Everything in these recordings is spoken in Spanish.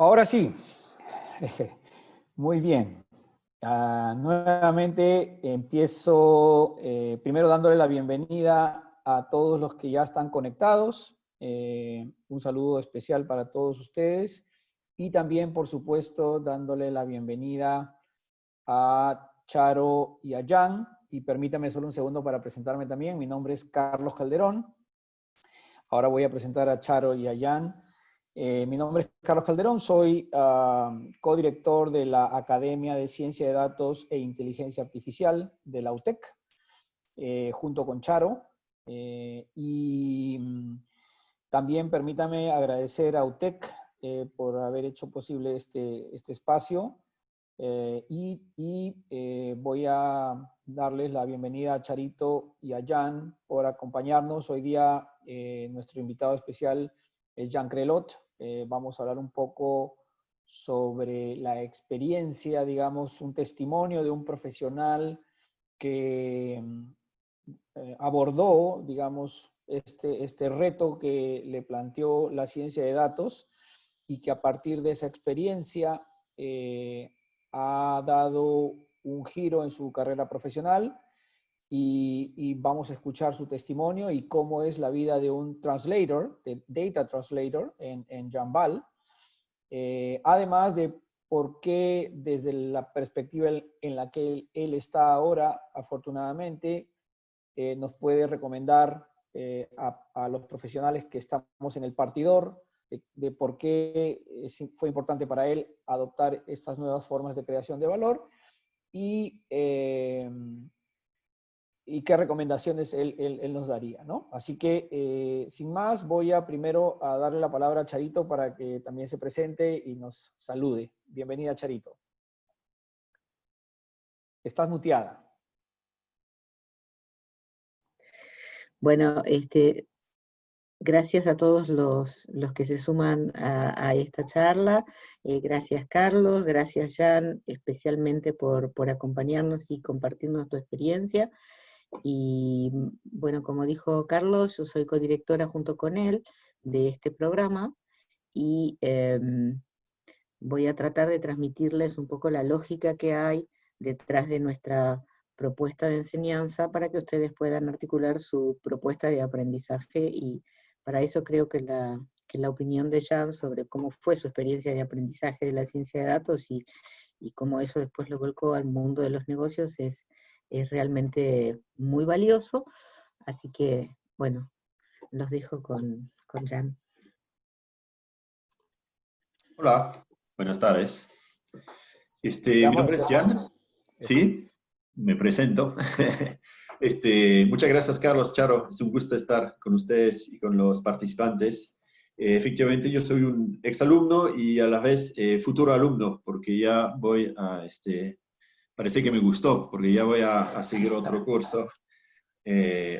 Ahora sí. Muy bien. Nuevamente empiezo primero dándole la bienvenida a todos los que ya están conectados. Un saludo especial para todos ustedes. Y también, por supuesto, dándole la bienvenida a Charo y a Jan. Y permítame solo un segundo para presentarme también. Mi nombre es Carlos Calderón. Ahora voy a presentar a Charo y a Jan. Mi nombre es Carlos Calderón, soy codirector de la Academia de Ciencia de Datos e Inteligencia Artificial de la UTEC, junto con Charo. También permítame agradecer a UTEC por haber hecho posible este espacio. Voy a darles la bienvenida a Charito y a Jan por acompañarnos. Hoy día nuestro invitado especial es Jan Crelot. Vamos a hablar un poco sobre la experiencia, digamos, un testimonio de un profesional que abordó, digamos, este reto que le planteó la ciencia de datos y que a partir de esa experiencia ha dado un giro en su carrera profesional y vamos a escuchar su testimonio y cómo es la vida de un translator, de data translator en Jambal, además de por qué desde la perspectiva en la que él está ahora, afortunadamente, nos puede recomendar a los profesionales que estamos en el partidor, de por qué fue importante para él adoptar estas nuevas formas de creación de valor y qué recomendaciones él nos daría, ¿no? Así que, sin más, voy a primero a darle la palabra a Charito para que también se presente y nos salude. Bienvenida, Charito. Estás muteada. Bueno, gracias a todos los que se suman a esta charla. Gracias, Carlos. Gracias, Jan, especialmente por acompañarnos y compartirnos tu experiencia. Y bueno, como dijo Carlos, yo soy codirectora junto con él de este programa y voy a tratar de transmitirles un poco la lógica que hay detrás de nuestra propuesta de enseñanza para que ustedes puedan articular su propuesta de aprendizaje, y para eso creo que la opinión de Jan sobre cómo fue su experiencia de aprendizaje de la ciencia de datos y cómo eso después lo volcó al mundo de los negocios es realmente muy valioso. Así que, bueno, los dejo con Jan. Hola, buenas tardes. Mi nombre es Jan. Sí, me presento. Muchas gracias, Carlos, Charo. Es un gusto estar con ustedes y con los participantes. Efectivamente, yo soy un exalumno y a la vez futuro alumno, porque ya voy a, parece que me gustó, porque ya voy a seguir otro curso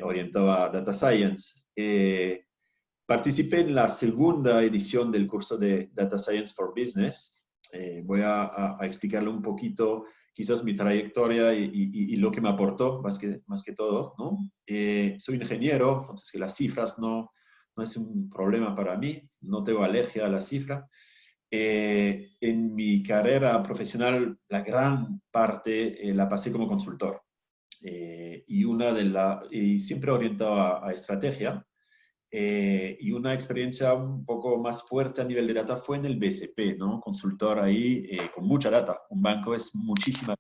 orientado a Data Science. Participé en la segunda edición del curso de Data Science for Business. Voy a explicarle un poquito quizás mi trayectoria y lo que me aportó, más que todo, ¿no? Soy ingeniero, entonces que las cifras no es un problema para mí, no tengo alergia a la cifra. En mi carrera profesional, la gran parte la pasé como consultor. Y siempre orientado a estrategia. Y una experiencia un poco más fuerte a nivel de data fue en el BCP, ¿no? Consultor ahí con mucha data. Un banco es muchísima.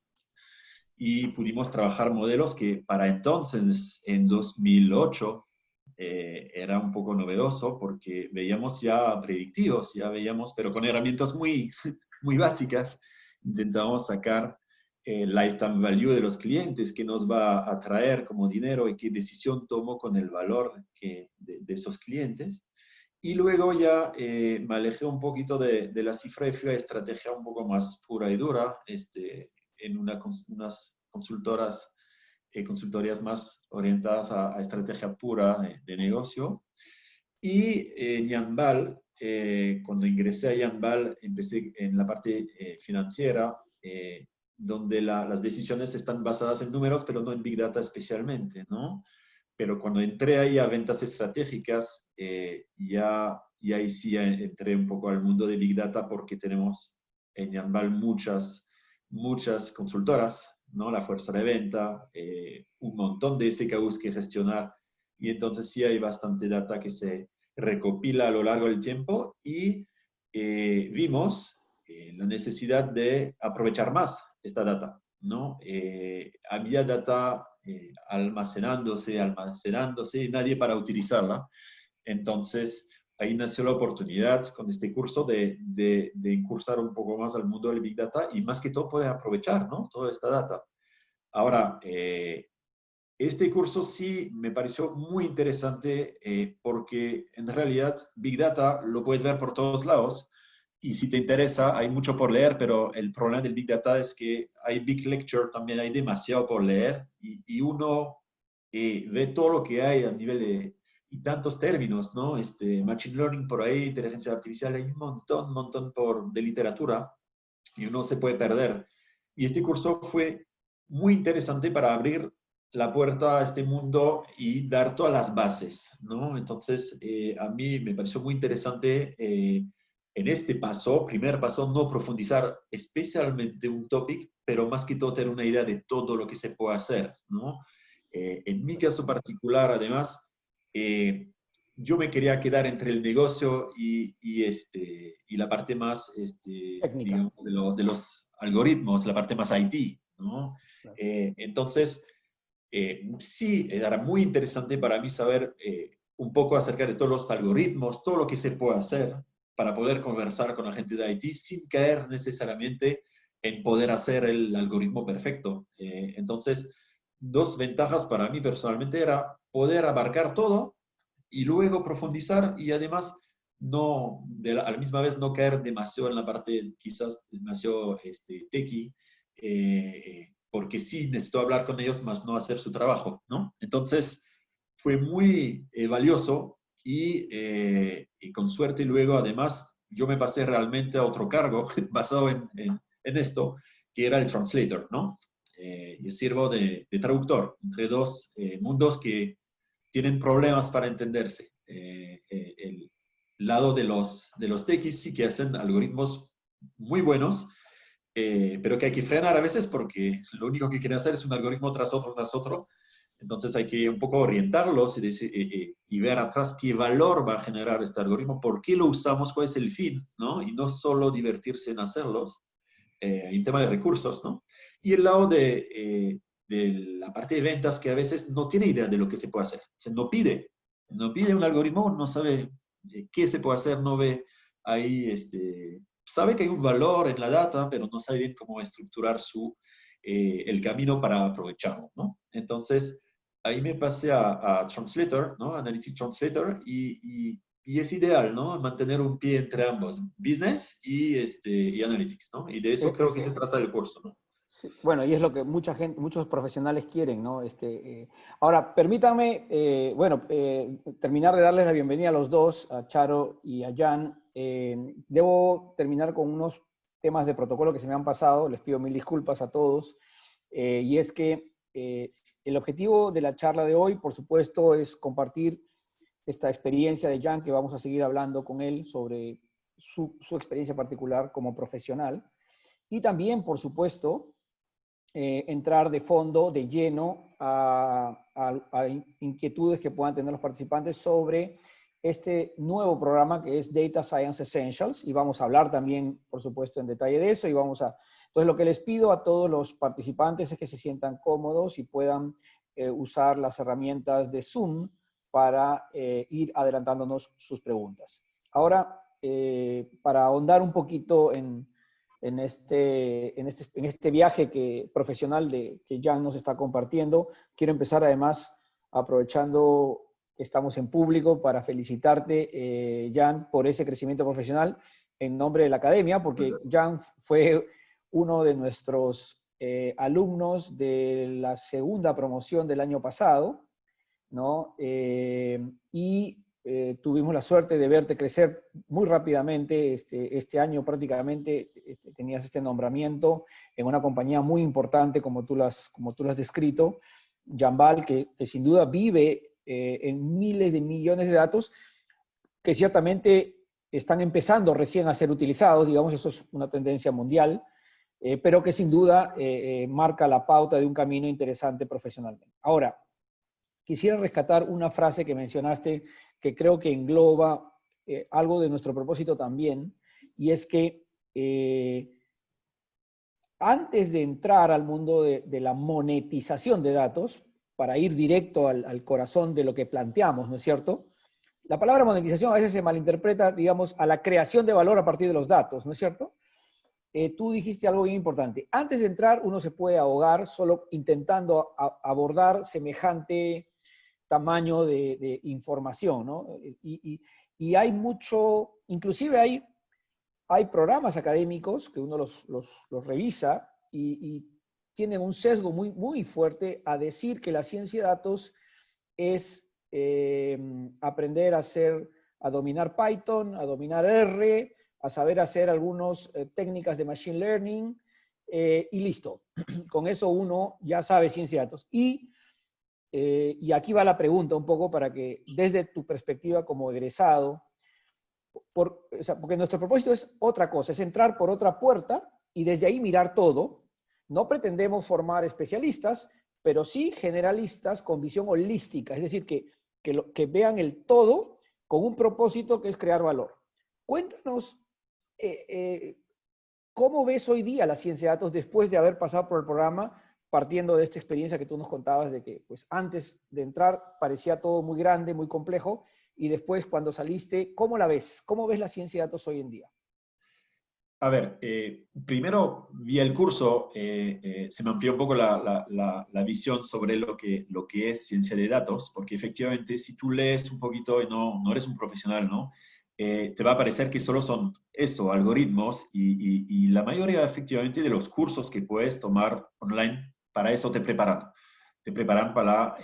Y pudimos trabajar modelos que para entonces, en 2008, era un poco novedoso porque veíamos ya predictivos, ya veíamos, pero con herramientas muy, muy básicas. Intentábamos sacar el lifetime value de los clientes, qué nos va a traer como dinero y qué decisión tomo con el valor de esos clientes. Y luego ya me alejé un poquito de la cifra y fui a estrategia un poco más pura y dura, en unas consultorías más orientadas a estrategia pura de negocio. Y en Jambal, cuando ingresé a Jambal, empecé en la parte financiera, donde las decisiones están basadas en números, pero no en Big Data especialmente, ¿no? Pero cuando entré ahí a ventas estratégicas, ya y ahí sí entré un poco al mundo de Big Data porque tenemos en Yanbal muchas consultoras, ¿no? La fuerza de venta, un montón de SKUs que gestionar, y entonces sí hay bastante data que se recopila a lo largo del tiempo y vimos la necesidad de aprovechar más esta data, ¿no? Había data almacenándose, y nadie para utilizarla. Entonces, ahí nació la oportunidad con este curso de incursar un poco más al mundo del Big Data y más que todo poder aprovechar, ¿no? Toda esta data. Ahora, este curso sí me pareció muy interesante porque en realidad Big Data lo puedes ver por todos lados y si te interesa hay mucho por leer, pero el problema del Big Data es que hay Big Lecture, también hay demasiado por leer y uno ve todo lo que hay a nivel de y tantos términos, ¿no? Machine Learning por ahí, inteligencia artificial, hay un montón de literatura y uno se puede perder. Y este curso fue muy interesante para abrir la puerta a este mundo y dar todas las bases, ¿no? Entonces, a mí me pareció muy interesante en este paso, primer paso, no profundizar especialmente un topic, pero más que todo tener una idea de todo lo que se puede hacer, ¿no? En mi caso particular, además, yo me quería quedar entre el negocio y la parte más, Técnica. digamos, de los algoritmos, la parte más IT, ¿no? Claro. Entonces, sí, era muy interesante para mí saber un poco acerca de todos los algoritmos, todo lo que se puede hacer para poder conversar con la gente de IT sin caer necesariamente en poder hacer el algoritmo perfecto. Entonces, dos ventajas para mí personalmente era poder abarcar todo y luego profundizar y además no, a la misma vez no caer demasiado en la parte quizás demasiado techie, porque sí necesito hablar con ellos más no hacer su trabajo, ¿no? Entonces fue muy valioso y con suerte luego además yo me pasé realmente a otro cargo basado en esto, que era el translator, ¿no? Yo sirvo de traductor entre dos mundos que tienen problemas para entenderse. El lado de los techies sí que hacen algoritmos muy buenos, pero que hay que frenar a veces porque lo único que quieren hacer es un algoritmo tras otro. Entonces hay que un poco orientarlos y ver atrás qué valor va a generar este algoritmo, por qué lo usamos, cuál es el fin, ¿no? Y no solo divertirse en hacerlos. Hay un tema de recursos, ¿no? Y el lado de la parte de ventas que a veces no tiene idea de lo que se puede hacer. O sea, no pide un algoritmo, no sabe qué se puede hacer, no ve ahí, sabe que hay un valor en la data, pero no sabe bien cómo estructurar el camino para aprovecharlo, ¿no? Entonces, ahí me pasé a Translator, ¿no? Analytics Translator, y es ideal, ¿no? Mantener un pie entre ambos, business y analytics, ¿no? Y de eso creo que se trata el curso, ¿no? Sí, bueno, y es lo que mucha gente, muchos profesionales quieren, ¿no? Ahora, permítanme, terminar de darles la bienvenida a los dos, a Charo y a Jan. Debo terminar con unos temas de protocolo que se me han pasado, les pido mil disculpas a todos, y es que el objetivo de la charla de hoy, por supuesto, es compartir esta experiencia de Jan, que vamos a seguir hablando con él sobre su experiencia particular como profesional, y también, por supuesto, entrar de fondo, de lleno, a inquietudes que puedan tener los participantes sobre este nuevo programa que es Data Science Essentials, y vamos a hablar también, por supuesto, en detalle de eso, entonces lo que les pido a todos los participantes es que se sientan cómodos y puedan usar las herramientas de Zoom para ir adelantándonos sus preguntas. Ahora, para ahondar un poquito en este viaje profesional que Jan nos está compartiendo, quiero empezar además aprovechando que estamos en público para felicitarte, Jan, por ese crecimiento profesional en nombre de la academia, porque Gracias. Jan fue uno de nuestros alumnos de la segunda promoción del año pasado, ¿no? Tuvimos la suerte de verte crecer muy rápidamente. Este año prácticamente tenías este nombramiento en una compañía muy importante como tú lo has descrito, Yanbal, que sin duda vive en miles de millones de datos, que ciertamente están empezando recién a ser utilizados, digamos, eso es una tendencia mundial, pero que sin duda marca la pauta de un camino interesante profesionalmente. Ahora, quisiera rescatar una frase que mencionaste que creo que engloba algo de nuestro propósito también, y es que antes de entrar al mundo de la monetización de datos, para ir directo al corazón de lo que planteamos, ¿no es cierto? La palabra monetización a veces se malinterpreta, digamos, a la creación de valor a partir de los datos, ¿no es cierto? Tú dijiste algo bien importante. Antes de entrar, uno se puede ahogar solo intentando abordar semejante tamaño de información, ¿no? Y hay mucho, inclusive hay programas académicos que uno los revisa y tienen un sesgo muy, muy fuerte a decir que la ciencia de datos es aprender a dominar Python, a dominar R, a saber hacer algunas técnicas de Machine Learning, y listo. Con eso uno ya sabe ciencia de datos. Y aquí va la pregunta un poco para que, desde tu perspectiva como egresado, o sea, porque nuestro propósito es otra cosa, es entrar por otra puerta y desde ahí mirar todo. No pretendemos formar especialistas, pero sí generalistas con visión holística, es decir, que vean el todo con un propósito que es crear valor. Cuéntanos, ¿cómo ves hoy día la ciencia de datos después de haber pasado por el programa, partiendo de esta experiencia que tú nos contabas de que pues, antes de entrar parecía todo muy grande, muy complejo, y después cuando saliste, ¿cómo la ves? ¿Cómo ves la ciencia de datos hoy en día? A ver, primero vi el curso, se me amplió un poco la visión sobre lo que es ciencia de datos, porque efectivamente si tú lees un poquito y no eres un profesional, ¿no? Te va a parecer que solo son esto, algoritmos, y la mayoría efectivamente de los cursos que puedes tomar online, para eso te preparan. Te preparan para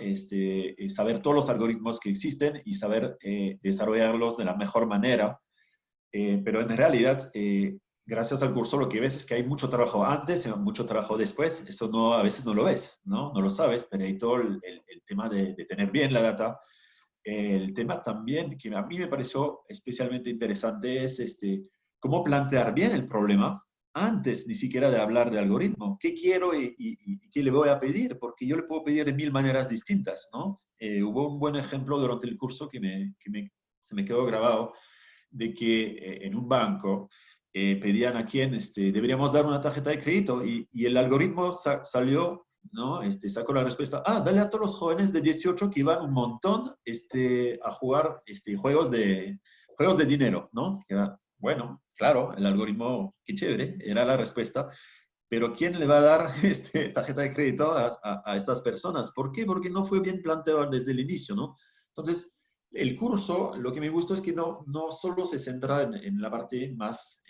saber todos los algoritmos que existen y saber desarrollarlos de la mejor manera. Pero en realidad, gracias al curso lo que ves es que hay mucho trabajo antes y mucho trabajo después. Eso no, a veces no lo ves, ¿no? No lo sabes, pero hay todo el tema de tener bien la data. El tema también que a mí me pareció especialmente interesante es cómo plantear bien el problema antes ni siquiera de hablar de algoritmo. ¿Qué quiero y qué le voy a pedir? Porque yo le puedo pedir de 1000 maneras distintas, ¿no? Hubo un buen ejemplo durante el curso se me quedó grabado de que en un banco pedían a quién deberíamos dar una tarjeta de crédito y el algoritmo salió, ¿no? Sacó la respuesta, dale a todos los jóvenes de 18 que iban un montón a jugar juegos de dinero, ¿no? Bueno, claro, el algoritmo, qué chévere, era la respuesta, pero ¿quién le va a dar tarjeta de crédito a estas personas? ¿Por qué? Porque no fue bien planteado desde el inicio, ¿no? Entonces, el curso, lo que me gustó es que no solo se centra en la parte más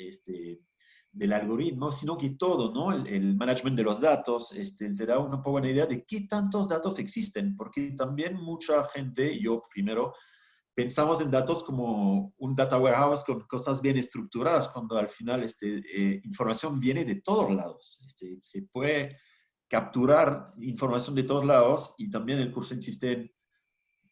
del algoritmo, sino que todo, ¿no? El management de los datos, te da una buena idea de qué tantos datos existen, porque también mucha gente, yo primero, pensamos en datos como un data warehouse con cosas bien estructuradas, cuando al final información viene de todos lados. Se puede capturar información de todos lados y también el curso insiste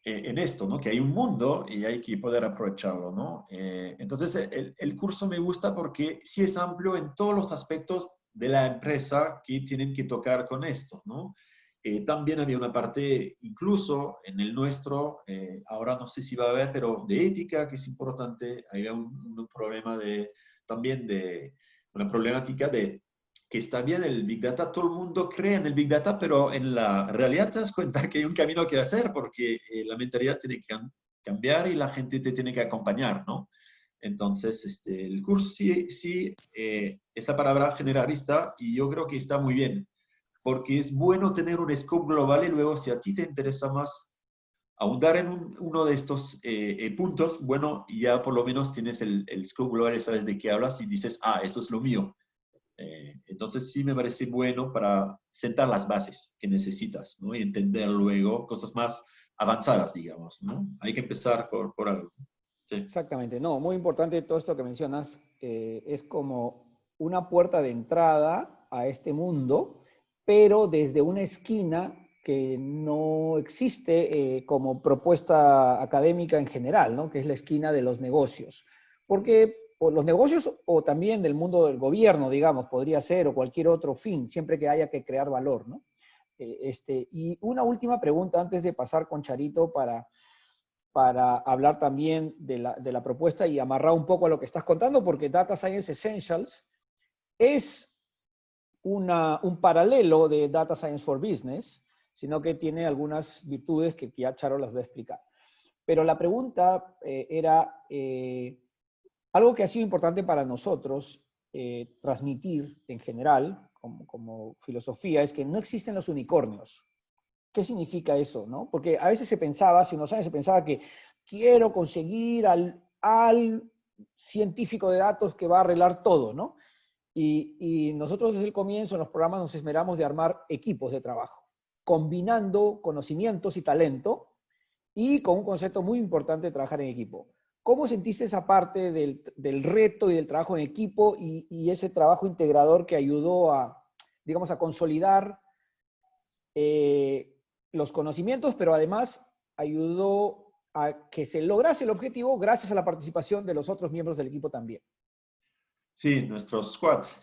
en esto, ¿no? Que hay un mundo y hay que poder aprovecharlo, ¿no? Entonces, el curso me gusta porque sí es amplio en todos los aspectos de la empresa que tienen que tocar con esto, ¿no? También había una parte, incluso en el nuestro, ahora no sé si va a haber, pero de ética, que es importante. Hay un problema también de una problemática de que está bien el Big Data, todo el mundo cree en el Big Data, pero en la realidad te das cuenta que hay un camino que hacer porque la mentalidad tiene que cambiar y la gente te tiene que acompañar, ¿no? Entonces, el curso sí esa palabra generalista y yo creo que está muy bien, porque es bueno tener un scope global y luego si a ti te interesa más ahondar en uno de estos puntos, bueno, ya por lo menos tienes el scope global y sabes de qué hablas y dices, eso es lo mío. Entonces sí me parece bueno para sentar las bases que necesitas, ¿no? Y entender luego cosas más avanzadas, digamos, ¿no? Hay que empezar por algo. Sí. Exactamente, no, muy importante todo esto que mencionas, es como una puerta de entrada a este mundo, pero desde una esquina que no existe como propuesta académica en general, ¿no? Que es la esquina de los negocios. Porque o los negocios o también del mundo del gobierno, digamos, podría ser, o cualquier otro fin, siempre que haya que crear valor, ¿no? Y una última pregunta antes de pasar con Charito para hablar también de la propuesta y amarrar un poco a lo que estás contando, porque Data Science Essentials es un paralelo de Data Science for Business, sino que tiene algunas virtudes que ya Charo las va a explicar. Pero la pregunta era algo que ha sido importante para nosotros transmitir en general, como filosofía, es que no existen los unicornios. ¿Qué significa eso, no? Porque a veces se pensaba, hace unos años se pensaba que quiero conseguir al científico de datos que va a arreglar todo, ¿no? Y nosotros desde el comienzo en los programas nos esmeramos de armar equipos de trabajo, combinando conocimientos y talento y con un concepto muy importante de trabajar en equipo. ¿Cómo sentiste esa parte del reto y del trabajo en equipo y ese trabajo integrador que ayudó a, digamos, a consolidar los conocimientos, pero además ayudó a que se lograse el objetivo gracias a la participación de los otros miembros del equipo también? Sí, nuestros squads.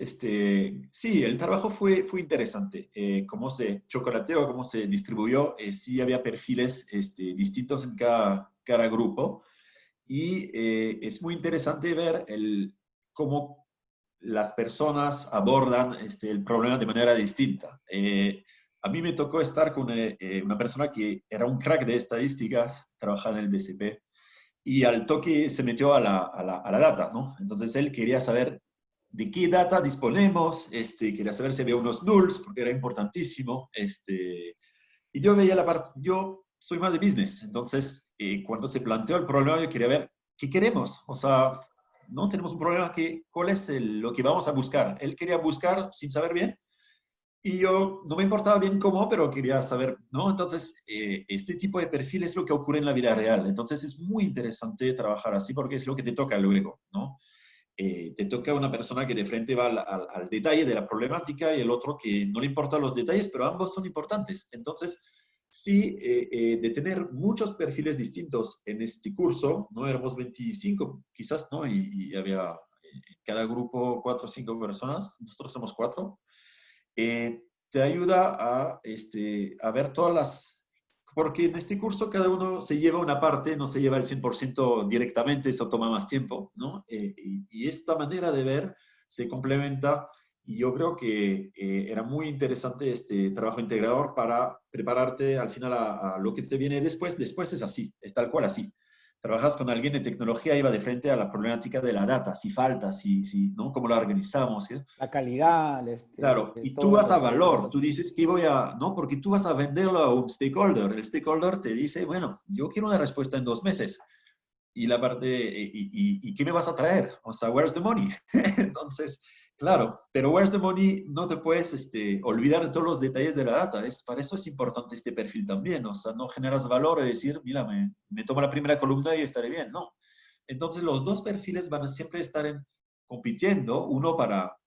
Sí, el trabajo fue interesante. Cómo se chocolateó, cómo se distribuyó, sí había perfiles distintos en cada grupo. Y es muy interesante ver cómo las personas abordan el problema de manera distinta. A mí me tocó estar con una persona que era un crack de estadísticas, trabajaba en el BCP, y al toque se metió a la data, ¿no? Entonces él quería saber de qué data disponemos, quería saber si había unos nulls, porque era importantísimo, y yo veía la parte, yo soy más de business, entonces cuando se planteó el problema yo quería ver qué queremos, o sea, no tenemos un problema, ¿cuál es lo que vamos a buscar? Él quería buscar sin saber bien, y yo no me importaba bien cómo, pero quería saber, ¿no? Entonces, este tipo de perfil es lo que ocurre en la vida real. Entonces, es muy interesante trabajar así porque es lo que te toca luego, ¿no? Te toca una persona que de frente va al detalle de la problemática y el otro que no le importan los detalles, pero ambos son importantes. Entonces, sí, de tener muchos perfiles distintos en este curso, no éramos 25 quizás, ¿no? Y había cada grupo 4 o 5 personas, nosotros somos 4. Te ayuda a ver todas porque en este curso cada uno se lleva una parte, no se lleva el 100% directamente, eso toma más tiempo, ¿no? Y esta manera de ver se complementa y yo creo que era muy interesante este trabajo integrador para prepararte al final a lo que te viene después. Después es así, es tal cual así. Trabajas con alguien de tecnología y va de frente a la problemática de la data, si falta, ¿no? ¿Cómo la organizamos? ¿Sí? La calidad, Claro, y tú todas vas a las valor, cosas. tú dices que ¿no? Porque tú vas a venderlo a un stakeholder. El stakeholder te dice, bueno, yo quiero una respuesta en 2 meses. Y la parte, ¿y qué me vas a traer? O sea, where's the money? Entonces, claro, pero where's the money no te puedes olvidar de todos los detalles de la data. Para eso es importante este perfil también. O sea, no generas valor y decir, mira, me tomo la primera columna y estaré bien. No. Entonces, los dos perfiles van a siempre estar compitiendo, uno para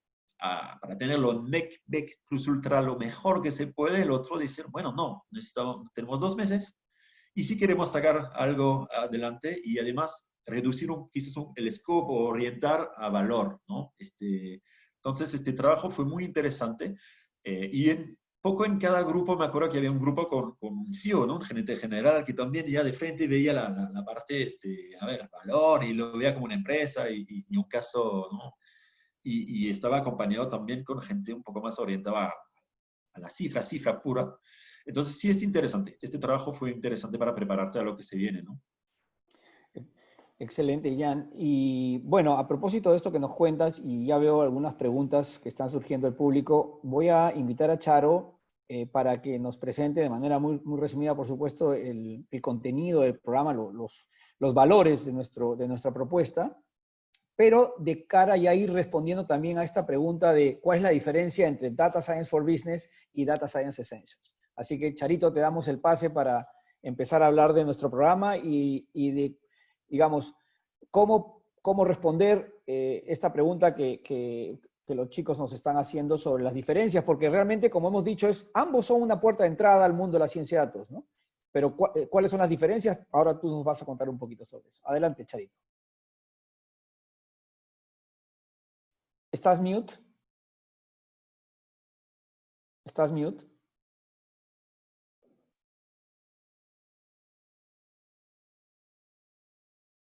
tener lo NEC, BEC plus ultra lo mejor que se puede, el otro decir, bueno, no, tenemos 2 meses y si queremos sacar algo adelante y además reducir quizás el scope o orientar a valor, ¿no? Entonces, este trabajo fue muy interesante y poco en cada grupo, me acuerdo que había un grupo con un CEO, ¿no? Un gerente general que también ya de frente veía la parte, a ver, valor y lo veía como una empresa y un caso, ¿no? Y estaba acompañado también con gente un poco más orientada a la cifra pura. Entonces, sí es interesante. Este trabajo fue interesante para prepararte a lo que se viene, ¿no? Excelente, Jan. Y bueno, a propósito de esto que nos cuentas, y ya veo algunas preguntas que están surgiendo del público, voy a invitar a Charo para que nos presente de manera muy, muy resumida, por supuesto, el contenido del programa, los valores de nuestra propuesta, pero de cara ya ir respondiendo también a esta pregunta de cuál es la diferencia entre Data Science for Business y Data Science Essentials. Así que, Charito, te damos el pase para empezar a hablar de nuestro programa y de, digamos, cómo responder esta pregunta que que los chicos nos están haciendo sobre las diferencias, porque realmente, como hemos dicho, ambos son una puerta de entrada al mundo de la ciencia de datos, ¿no? Pero ¿cuáles son las diferencias? Ahora tú nos vas a contar un poquito sobre eso. Adelante, Charito. ¿Estás mute? ¿Estás mute?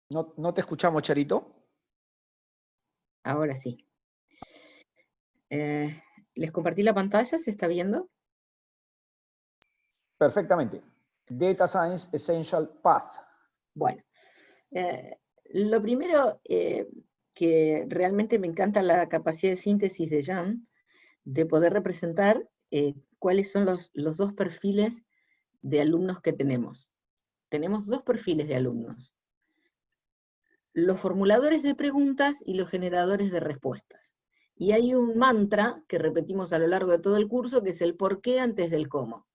No te escuchamos, Charito. Ahora sí. ¿Les compartí la pantalla? ¿Se está viendo? Perfectamente. Data Science Essential Path. Bueno, lo primero que realmente me encanta la capacidad de síntesis de Jan, de poder representar cuáles son los dos perfiles de alumnos que tenemos. Tenemos dos perfiles de alumnos: los formuladores de preguntas y los generadores de respuestas. Y hay un mantra que repetimos a lo largo de todo el curso, que es el por qué antes del cómo.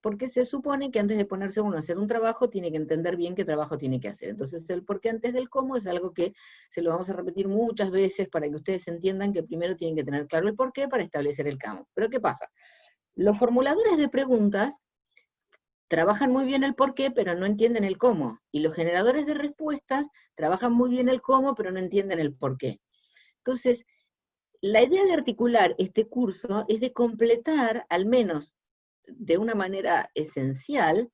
Porque se supone que antes de ponerse uno a hacer un trabajo, tiene que entender bien qué trabajo tiene que hacer. Entonces el por qué antes del cómo es algo que se lo vamos a repetir muchas veces para que ustedes entiendan que primero tienen que tener claro el por qué para establecer el cómo. Pero ¿qué pasa? Los formuladores de preguntas trabajan muy bien el por qué, pero no entienden el cómo. Y los generadores de respuestas trabajan muy bien el cómo, pero no entienden el por qué. Entonces, la idea de articular este curso es de completar, al menos de una manera esencial,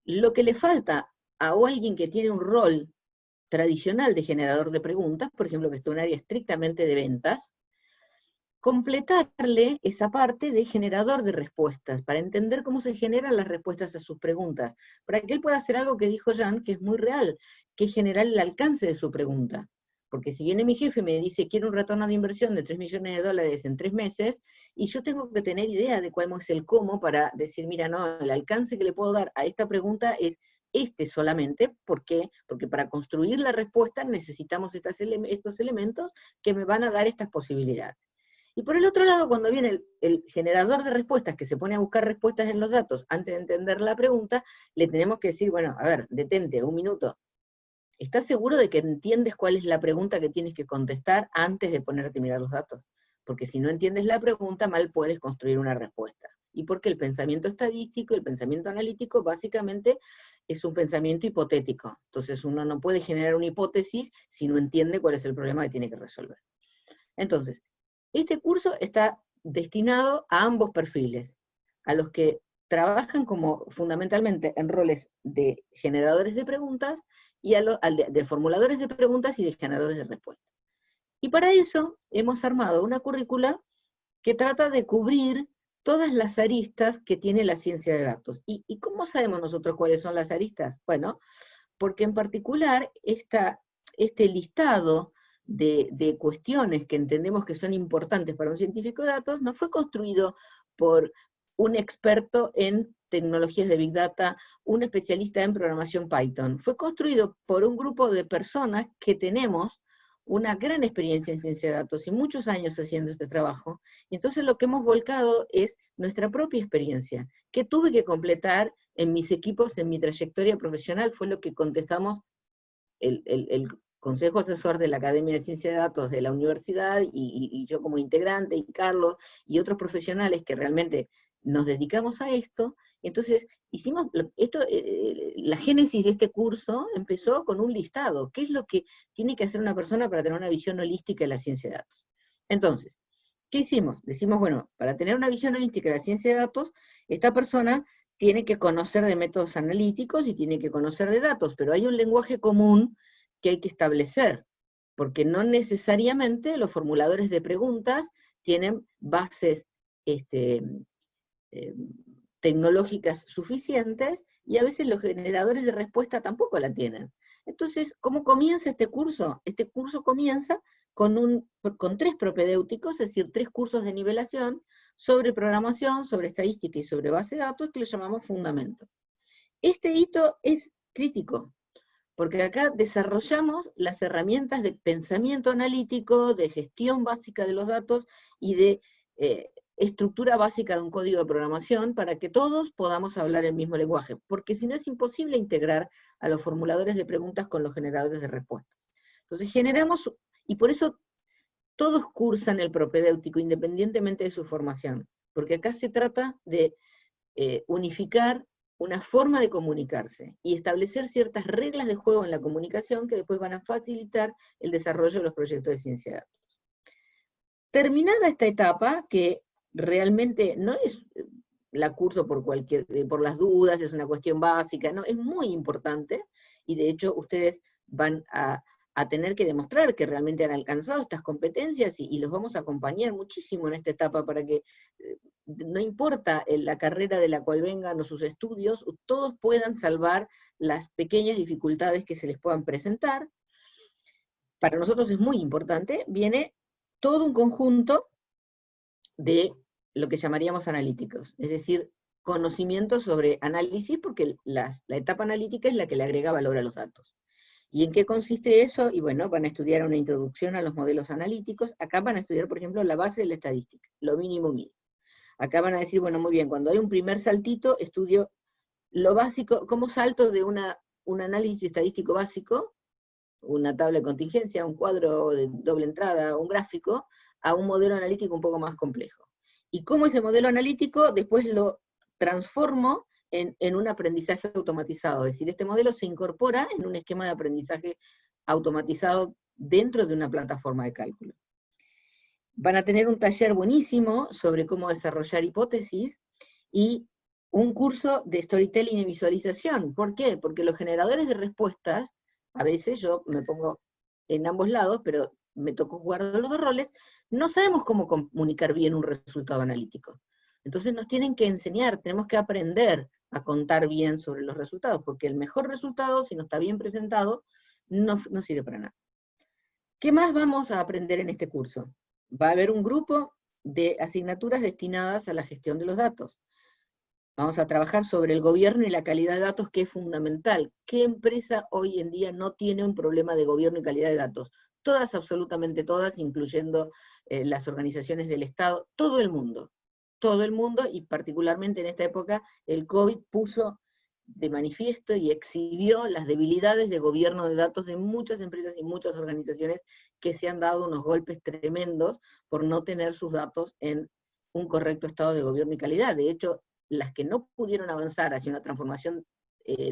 lo que le falta a alguien que tiene un rol tradicional de generador de preguntas, por ejemplo, que está en un área estrictamente de ventas, completarle esa parte de generador de respuestas, para entender cómo se generan las respuestas a sus preguntas, para que él pueda hacer algo que dijo Jan, que es muy real, que es generar el alcance de su pregunta. Porque si viene mi jefe y me dice, quiero un retorno de inversión de $3 millones en 3 meses, y yo tengo que tener idea de cuál es el cómo para decir, mira, no, el alcance que le puedo dar a esta pregunta es este solamente. ¿Por qué? Porque para construir la respuesta necesitamos estos elementos que me van a dar estas posibilidades. Y por el otro lado, cuando viene el generador de respuestas, que se pone a buscar respuestas en los datos antes de entender la pregunta, le tenemos que decir, bueno, a ver, detente, un minuto. ¿Estás seguro de que entiendes cuál es la pregunta que tienes que contestar antes de ponerte a mirar los datos? Porque si no entiendes la pregunta, mal puedes construir una respuesta. Y porque el pensamiento estadístico, el pensamiento analítico, básicamente es un pensamiento hipotético. Entonces uno no puede generar una hipótesis si no entiende cuál es el problema que tiene que resolver. Entonces, este curso está destinado a ambos perfiles, a los que trabajan como fundamentalmente en roles de generadores de preguntas y de formuladores de preguntas y de generadores de respuestas. Y para eso hemos armado una currícula que trata de cubrir todas las aristas que tiene la ciencia de datos. ¿Y cómo sabemos nosotros cuáles son las aristas? Bueno, porque en particular este listado de cuestiones que entendemos que son importantes para un científico de datos no fue construido por un experto en tecnologías de Big Data, un especialista en programación Python. Fue construido por un grupo de personas que tenemos una gran experiencia en ciencia de datos y muchos años haciendo este trabajo, y entonces lo que hemos volcado es nuestra propia experiencia, que tuve que completar en mis equipos, en mi trayectoria profesional. Fue lo que contestamos el Consejo Asesor de la Academia de Ciencia de Datos de la universidad, y yo como integrante, y Carlos, y otros profesionales que realmente nos dedicamos a esto. Entonces, hicimos esto, la génesis de este curso empezó con un listado. ¿Qué es lo que tiene que hacer una persona para tener una visión holística de la ciencia de datos? Entonces, ¿qué hicimos? Decimos, bueno, para tener una visión holística de la ciencia de datos, esta persona tiene que conocer de métodos analíticos y tiene que conocer de datos, pero hay un lenguaje común que hay que establecer, porque no necesariamente los formuladores de preguntas tienen bases tecnológicas suficientes, y a veces los generadores de respuesta tampoco la tienen. Entonces, ¿cómo comienza este curso? Este curso comienza con 3 propedéuticos, es decir, 3 cursos de nivelación sobre programación, sobre estadística y sobre base de datos, que lo llamamos fundamentos. Este hito es crítico, porque acá desarrollamos las herramientas de pensamiento analítico, de gestión básica de los datos y de estructura básica de un código de programación para que todos podamos hablar el mismo lenguaje, porque si no es imposible integrar a los formuladores de preguntas con los generadores de respuestas. Entonces generamos, y por eso todos cursan el propedéutico independientemente de su formación, porque acá se trata de unificar una forma de comunicarse y establecer ciertas reglas de juego en la comunicación que después van a facilitar el desarrollo de los proyectos de ciencia de datos. Terminada esta etapa, que realmente no es la curso por las dudas, es una cuestión básica, no, es muy importante, y de hecho ustedes van a tener que demostrar que realmente han alcanzado estas competencias, y los vamos a acompañar muchísimo en esta etapa para que, no importa la carrera de la cual vengan o sus estudios, todos puedan salvar las pequeñas dificultades que se les puedan presentar. Para nosotros es muy importante, viene todo un conjunto de lo que llamaríamos analíticos, es decir, conocimientos sobre análisis, porque la etapa analítica es la que le agrega valor a los datos. ¿Y en qué consiste eso? Y bueno, van a estudiar una introducción a los modelos analíticos. Acá van a estudiar, por ejemplo, la base de la estadística, lo mínimo mínimo. Acá van a decir, bueno, muy bien, cuando hay un primer saltito, estudio lo básico, cómo salto de un análisis estadístico básico, una tabla de contingencia, un cuadro de doble entrada, un gráfico, a un modelo analítico un poco más complejo. Y cómo ese modelo analítico después lo transformo en un aprendizaje automatizado, es decir, este modelo se incorpora en un esquema de aprendizaje automatizado dentro de una plataforma de cálculo. Van a tener un taller buenísimo sobre cómo desarrollar hipótesis, y un curso de storytelling y visualización. ¿Por qué? Porque los generadores de respuestas, a veces yo me pongo en ambos lados, pero me tocó jugar los dos roles, no sabemos cómo comunicar bien un resultado analítico. Entonces nos tienen que enseñar, tenemos que aprender a contar bien sobre los resultados, porque el mejor resultado, si no está bien presentado, no sirve para nada. ¿Qué más vamos a aprender en este curso? Va a haber un grupo de asignaturas destinadas a la gestión de los datos. Vamos a trabajar sobre el gobierno y la calidad de datos, que es fundamental. ¿Qué empresa hoy en día no tiene un problema de gobierno y calidad de datos? Todas, absolutamente todas, incluyendo las organizaciones del Estado, todo el mundo, y particularmente en esta época, el COVID puso de manifiesto y exhibió las debilidades de gobierno de datos de muchas empresas y muchas organizaciones que se han dado unos golpes tremendos por no tener sus datos en un correcto estado de gobierno y calidad. De hecho, las que no pudieron avanzar hacia una transformación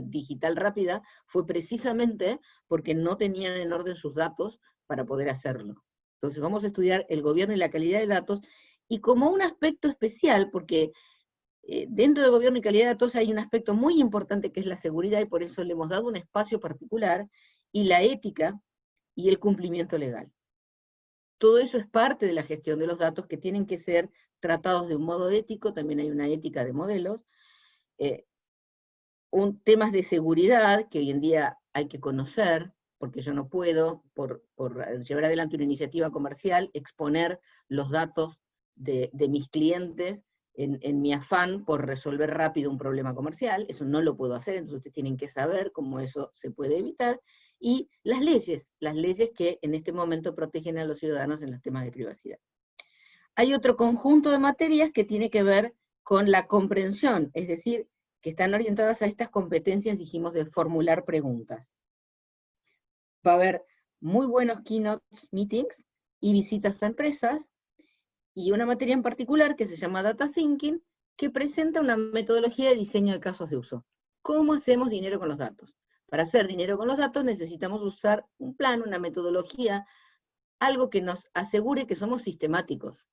digital rápida fue precisamente porque no tenían en orden sus datos para poder hacerlo. Entonces vamos a estudiar el gobierno y la calidad de datos, y como un aspecto especial, porque dentro de gobierno y calidad de datos hay un aspecto muy importante que es la seguridad, y por eso le hemos dado un espacio particular, y la ética y el cumplimiento legal. Todo eso es parte de la gestión de los datos, que tienen que ser tratados de un modo ético. También hay una ética de modelos, temas de seguridad que hoy en día hay que conocer, porque yo no puedo, por llevar adelante una iniciativa comercial, exponer los datos de mis clientes en mi afán por resolver rápido un problema comercial. Eso no lo puedo hacer, entonces ustedes tienen que saber cómo eso se puede evitar. Y las leyes que en este momento protegen a los ciudadanos en los temas de privacidad. Hay otro conjunto de materias que tiene que ver con la comprensión, es decir, que están orientadas a estas competencias, dijimos, de formular preguntas. Va a haber muy buenos keynote meetings y visitas a empresas, y una materia en particular que se llama Data Thinking, que presenta una metodología de diseño de casos de uso. ¿Cómo hacemos dinero con los datos? Para hacer dinero con los datos necesitamos usar un plan, una metodología, algo que nos asegure que somos sistemáticos.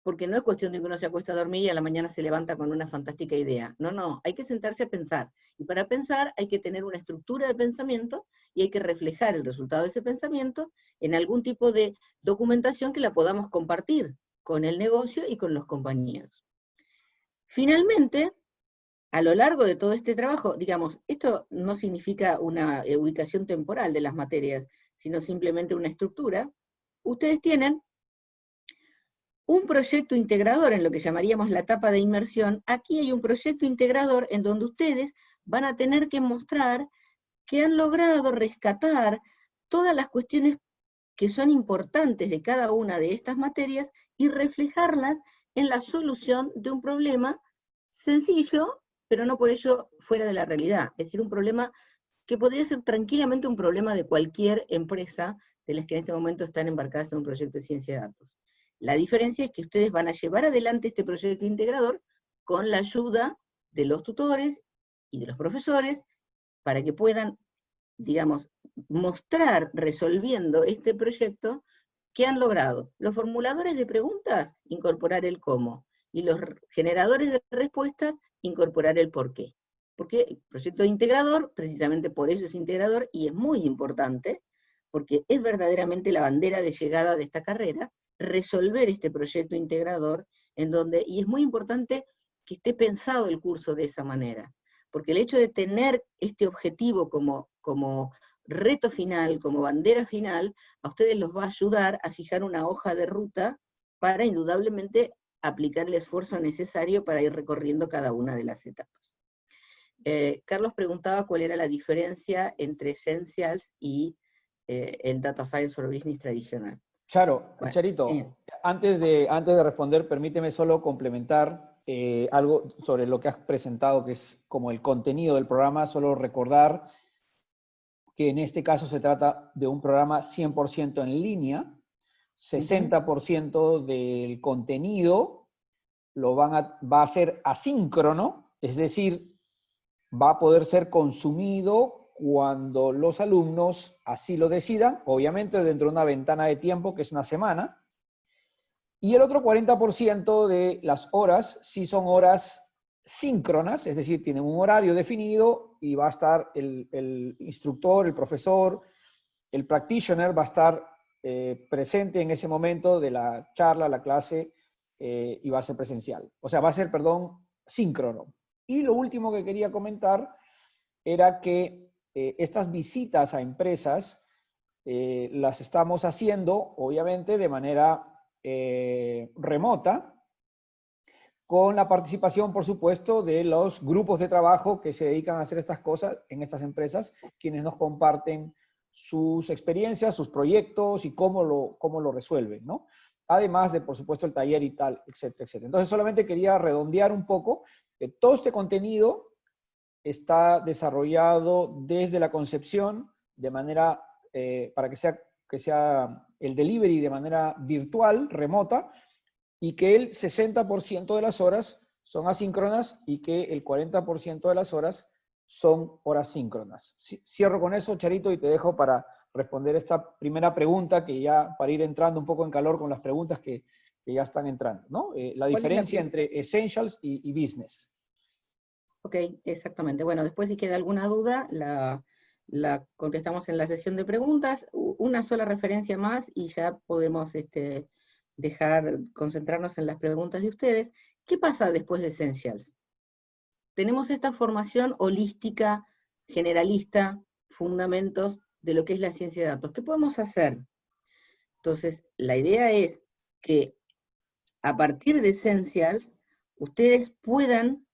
Porque no es cuestión de que uno se acuesta a dormir y a la mañana se levanta con una fantástica idea. No, no, hay que sentarse a pensar. Y para pensar hay que tener una estructura de pensamiento, y hay que reflejar el resultado de ese pensamiento en algún tipo de documentación que la podamos compartir con el negocio y con los compañeros. Finalmente, a lo largo de todo este trabajo, digamos, esto no significa una ubicación temporal de las materias, sino simplemente una estructura. Ustedes tienen un proyecto integrador en lo que llamaríamos la etapa de inmersión. Aquí hay un proyecto integrador en donde ustedes van a tener que mostrar que han logrado rescatar todas las cuestiones que son importantes de cada una de estas materias y reflejarlas en la solución de un problema sencillo, pero no por ello fuera de la realidad. Es decir, un problema que podría ser tranquilamente un problema de cualquier empresa de las que en este momento están embarcadas en un proyecto de ciencia de datos. La diferencia es que ustedes van a llevar adelante este proyecto integrador con la ayuda de los tutores y de los profesores para que puedan, digamos, mostrar resolviendo este proyecto qué han logrado. Los formuladores de preguntas, incorporar el cómo, y los generadores de respuestas, incorporar el por qué. Porque el proyecto integrador, precisamente por eso es integrador, y es muy importante, porque es verdaderamente la bandera de llegada de esta carrera, resolver este proyecto integrador, en donde, y es muy importante que esté pensado el curso de esa manera, porque el hecho de tener este objetivo como reto final, como bandera final, a ustedes los va a ayudar a fijar una hoja de ruta para indudablemente aplicar el esfuerzo necesario para ir recorriendo cada una de las etapas. Carlos preguntaba cuál era la diferencia entre Essentials y el Data Science for Business tradicional. Charo, Bueno, Charito, sí. antes de responder, permíteme solo complementar algo sobre lo que has presentado, que es como el contenido del programa. Solo recordar que en este caso se trata de un programa 100% en línea. 60% del contenido va a ser asíncrono, es decir, va a poder ser consumido cuando los alumnos así lo decidan, obviamente dentro de una ventana de tiempo que es una semana. Y el otro 40% de las horas sí son horas síncronas, es decir, tienen un horario definido y va a estar el instructor, el profesor, el practitioner va a estar presente en ese momento de la charla, la clase, y va a ser presencial. O sea, va a ser, perdón, síncrono. Y lo último que quería comentar era que estas visitas a empresas las estamos haciendo, obviamente, de manera remota, con la participación, por supuesto, de los grupos de trabajo que se dedican a hacer estas cosas en estas empresas, quienes nos comparten sus experiencias, sus proyectos y cómo lo resuelven, ¿no? Además de, por supuesto, el taller y tal, etcétera, etcétera. Entonces, solamente quería redondear un poco que todo este contenido está desarrollado desde la concepción de manera, para que sea el delivery de manera virtual, remota, y que el 60% de las horas son asíncronas y que el 40% de las horas son horas síncronas. Cierro con eso, Charito, y te dejo para responder esta primera pregunta, que ya para ir entrando un poco en calor con las preguntas que ya están entrando, ¿no? La diferencia entre Essentials y Business. Ok, exactamente. Bueno, después si queda alguna duda, la contestamos en la sesión de preguntas. Una sola referencia más y ya podemos concentrarnos en las preguntas de ustedes. ¿Qué pasa después de Essentials? Tenemos esta formación holística, generalista, fundamentos de lo que es la ciencia de datos. ¿Qué podemos hacer? Entonces, la idea es que a partir de Essentials, ustedes puedan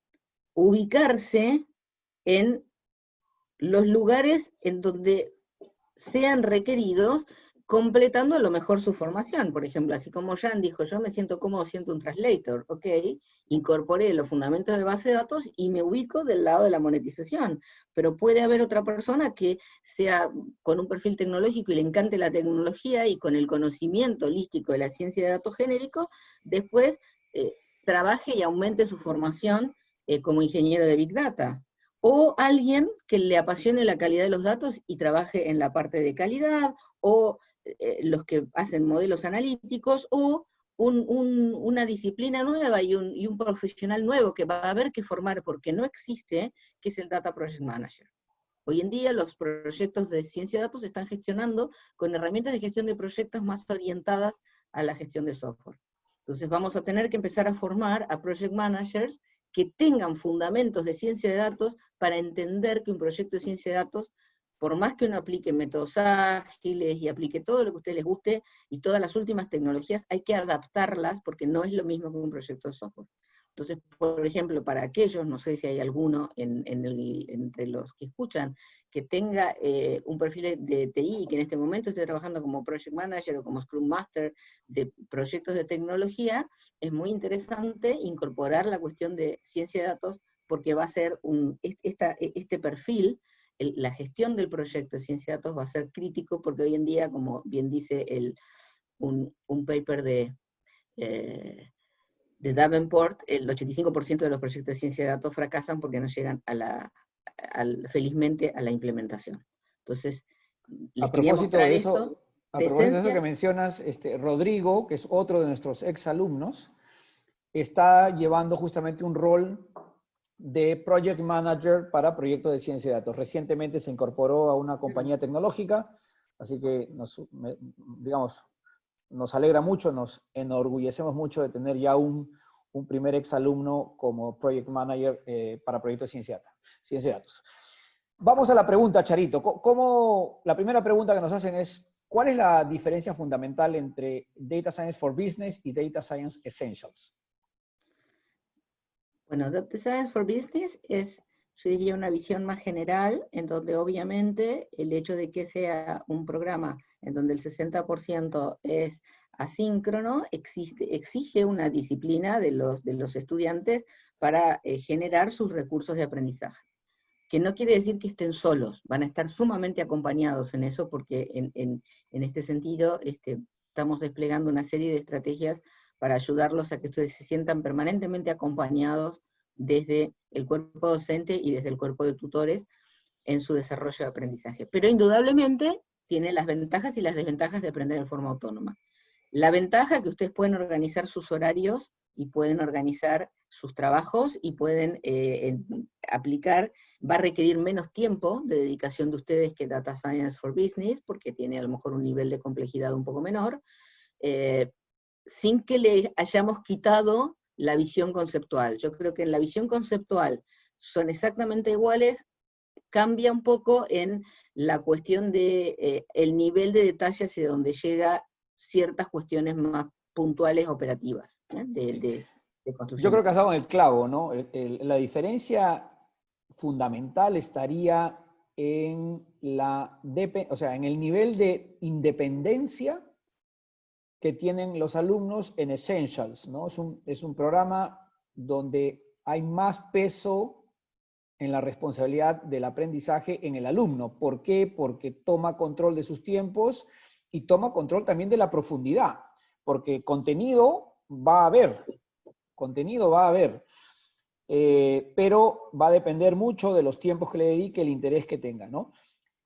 ubicarse en los lugares en donde sean requeridos, completando a lo mejor su formación. Por ejemplo, así como Jan dijo, yo me siento cómodo siendo un translator, ok, incorporé los fundamentos de base de datos y me ubico del lado de la monetización. Pero puede haber otra persona que sea con un perfil tecnológico y le encante la tecnología y con el conocimiento holístico de la ciencia de datos genérico, después trabaje y aumente su formación como ingeniero de Big Data. O alguien que le apasione la calidad de los datos y trabaje en la parte de calidad, o los que hacen modelos analíticos, o una disciplina nueva y un profesional nuevo que va a haber que formar porque no existe, que es el Data Project Manager. Hoy en día los proyectos de ciencia de datos se están gestionando con herramientas de gestión de proyectos más orientadas a la gestión de software. Entonces vamos a tener que empezar a formar a project managers que tengan fundamentos de ciencia de datos para entender que un proyecto de ciencia de datos, por más que uno aplique métodos ágiles y aplique todo lo que a ustedes les guste y todas las últimas tecnologías, hay que adaptarlas porque no es lo mismo que un proyecto de software. Entonces, por ejemplo, para aquellos, no sé si hay alguno entre los que escuchan, que tenga un perfil de TI y que en este momento esté trabajando como Project Manager o como Scrum Master de proyectos de tecnología, es muy interesante incorporar la cuestión de ciencia de datos porque va a ser este perfil la gestión del proyecto de ciencia de datos va a ser crítico, porque hoy en día, como bien dice un paper de Davenport, el 85% de los proyectos de ciencia de datos fracasan porque no llegan felizmente a la implementación. Entonces, les quería mostrar eso. A propósito de eso que mencionas, Rodrigo, que es otro de nuestros exalumnos, está llevando justamente un rol de Project Manager para proyectos de ciencia de datos. Recientemente se incorporó a una compañía tecnológica, así que nos alegra mucho, nos enorgullecemos mucho de tener ya un primer exalumno como Project Manager para proyectos de ciencia de datos. Vamos a la pregunta, Charito. La primera pregunta que nos hacen es, ¿cuál es la diferencia fundamental entre Data Science for Business y Data Science Essentials? Bueno, Data Science for Business es, yo diría, una visión más general, en donde obviamente el hecho de que sea un programa en donde el 60% es asíncrono, exige una disciplina de los estudiantes para generar sus recursos de aprendizaje. Que no quiere decir que estén solos, van a estar sumamente acompañados en eso, porque en este sentido estamos desplegando una serie de estrategias para ayudarlos a que ustedes se sientan permanentemente acompañados desde el cuerpo docente y desde el cuerpo de tutores en su desarrollo de aprendizaje. Pero indudablemente tiene las ventajas y las desventajas de aprender en forma autónoma. La ventaja es que ustedes pueden organizar sus horarios y pueden organizar sus trabajos y pueden aplicar, va a requerir menos tiempo de dedicación de ustedes que Data Science for Business, porque tiene a lo mejor un nivel de complejidad un poco menor, sin que le hayamos quitado la visión conceptual. Yo creo que en la visión conceptual son exactamente iguales, cambia un poco en la cuestión de el nivel de detalle hacia donde llega ciertas cuestiones más puntuales operativas, de construcción. Yo creo que has dado en el clavo, ¿no? La diferencia fundamental estaría en en el nivel de independencia que tienen los alumnos en Essentials, ¿no? Es un programa donde hay más peso en la responsabilidad del aprendizaje en el alumno. ¿Por qué? Porque toma control de sus tiempos y toma control también de la profundidad, porque contenido va a haber, pero va a depender mucho de los tiempos que le dedique, el interés que tenga, ¿no?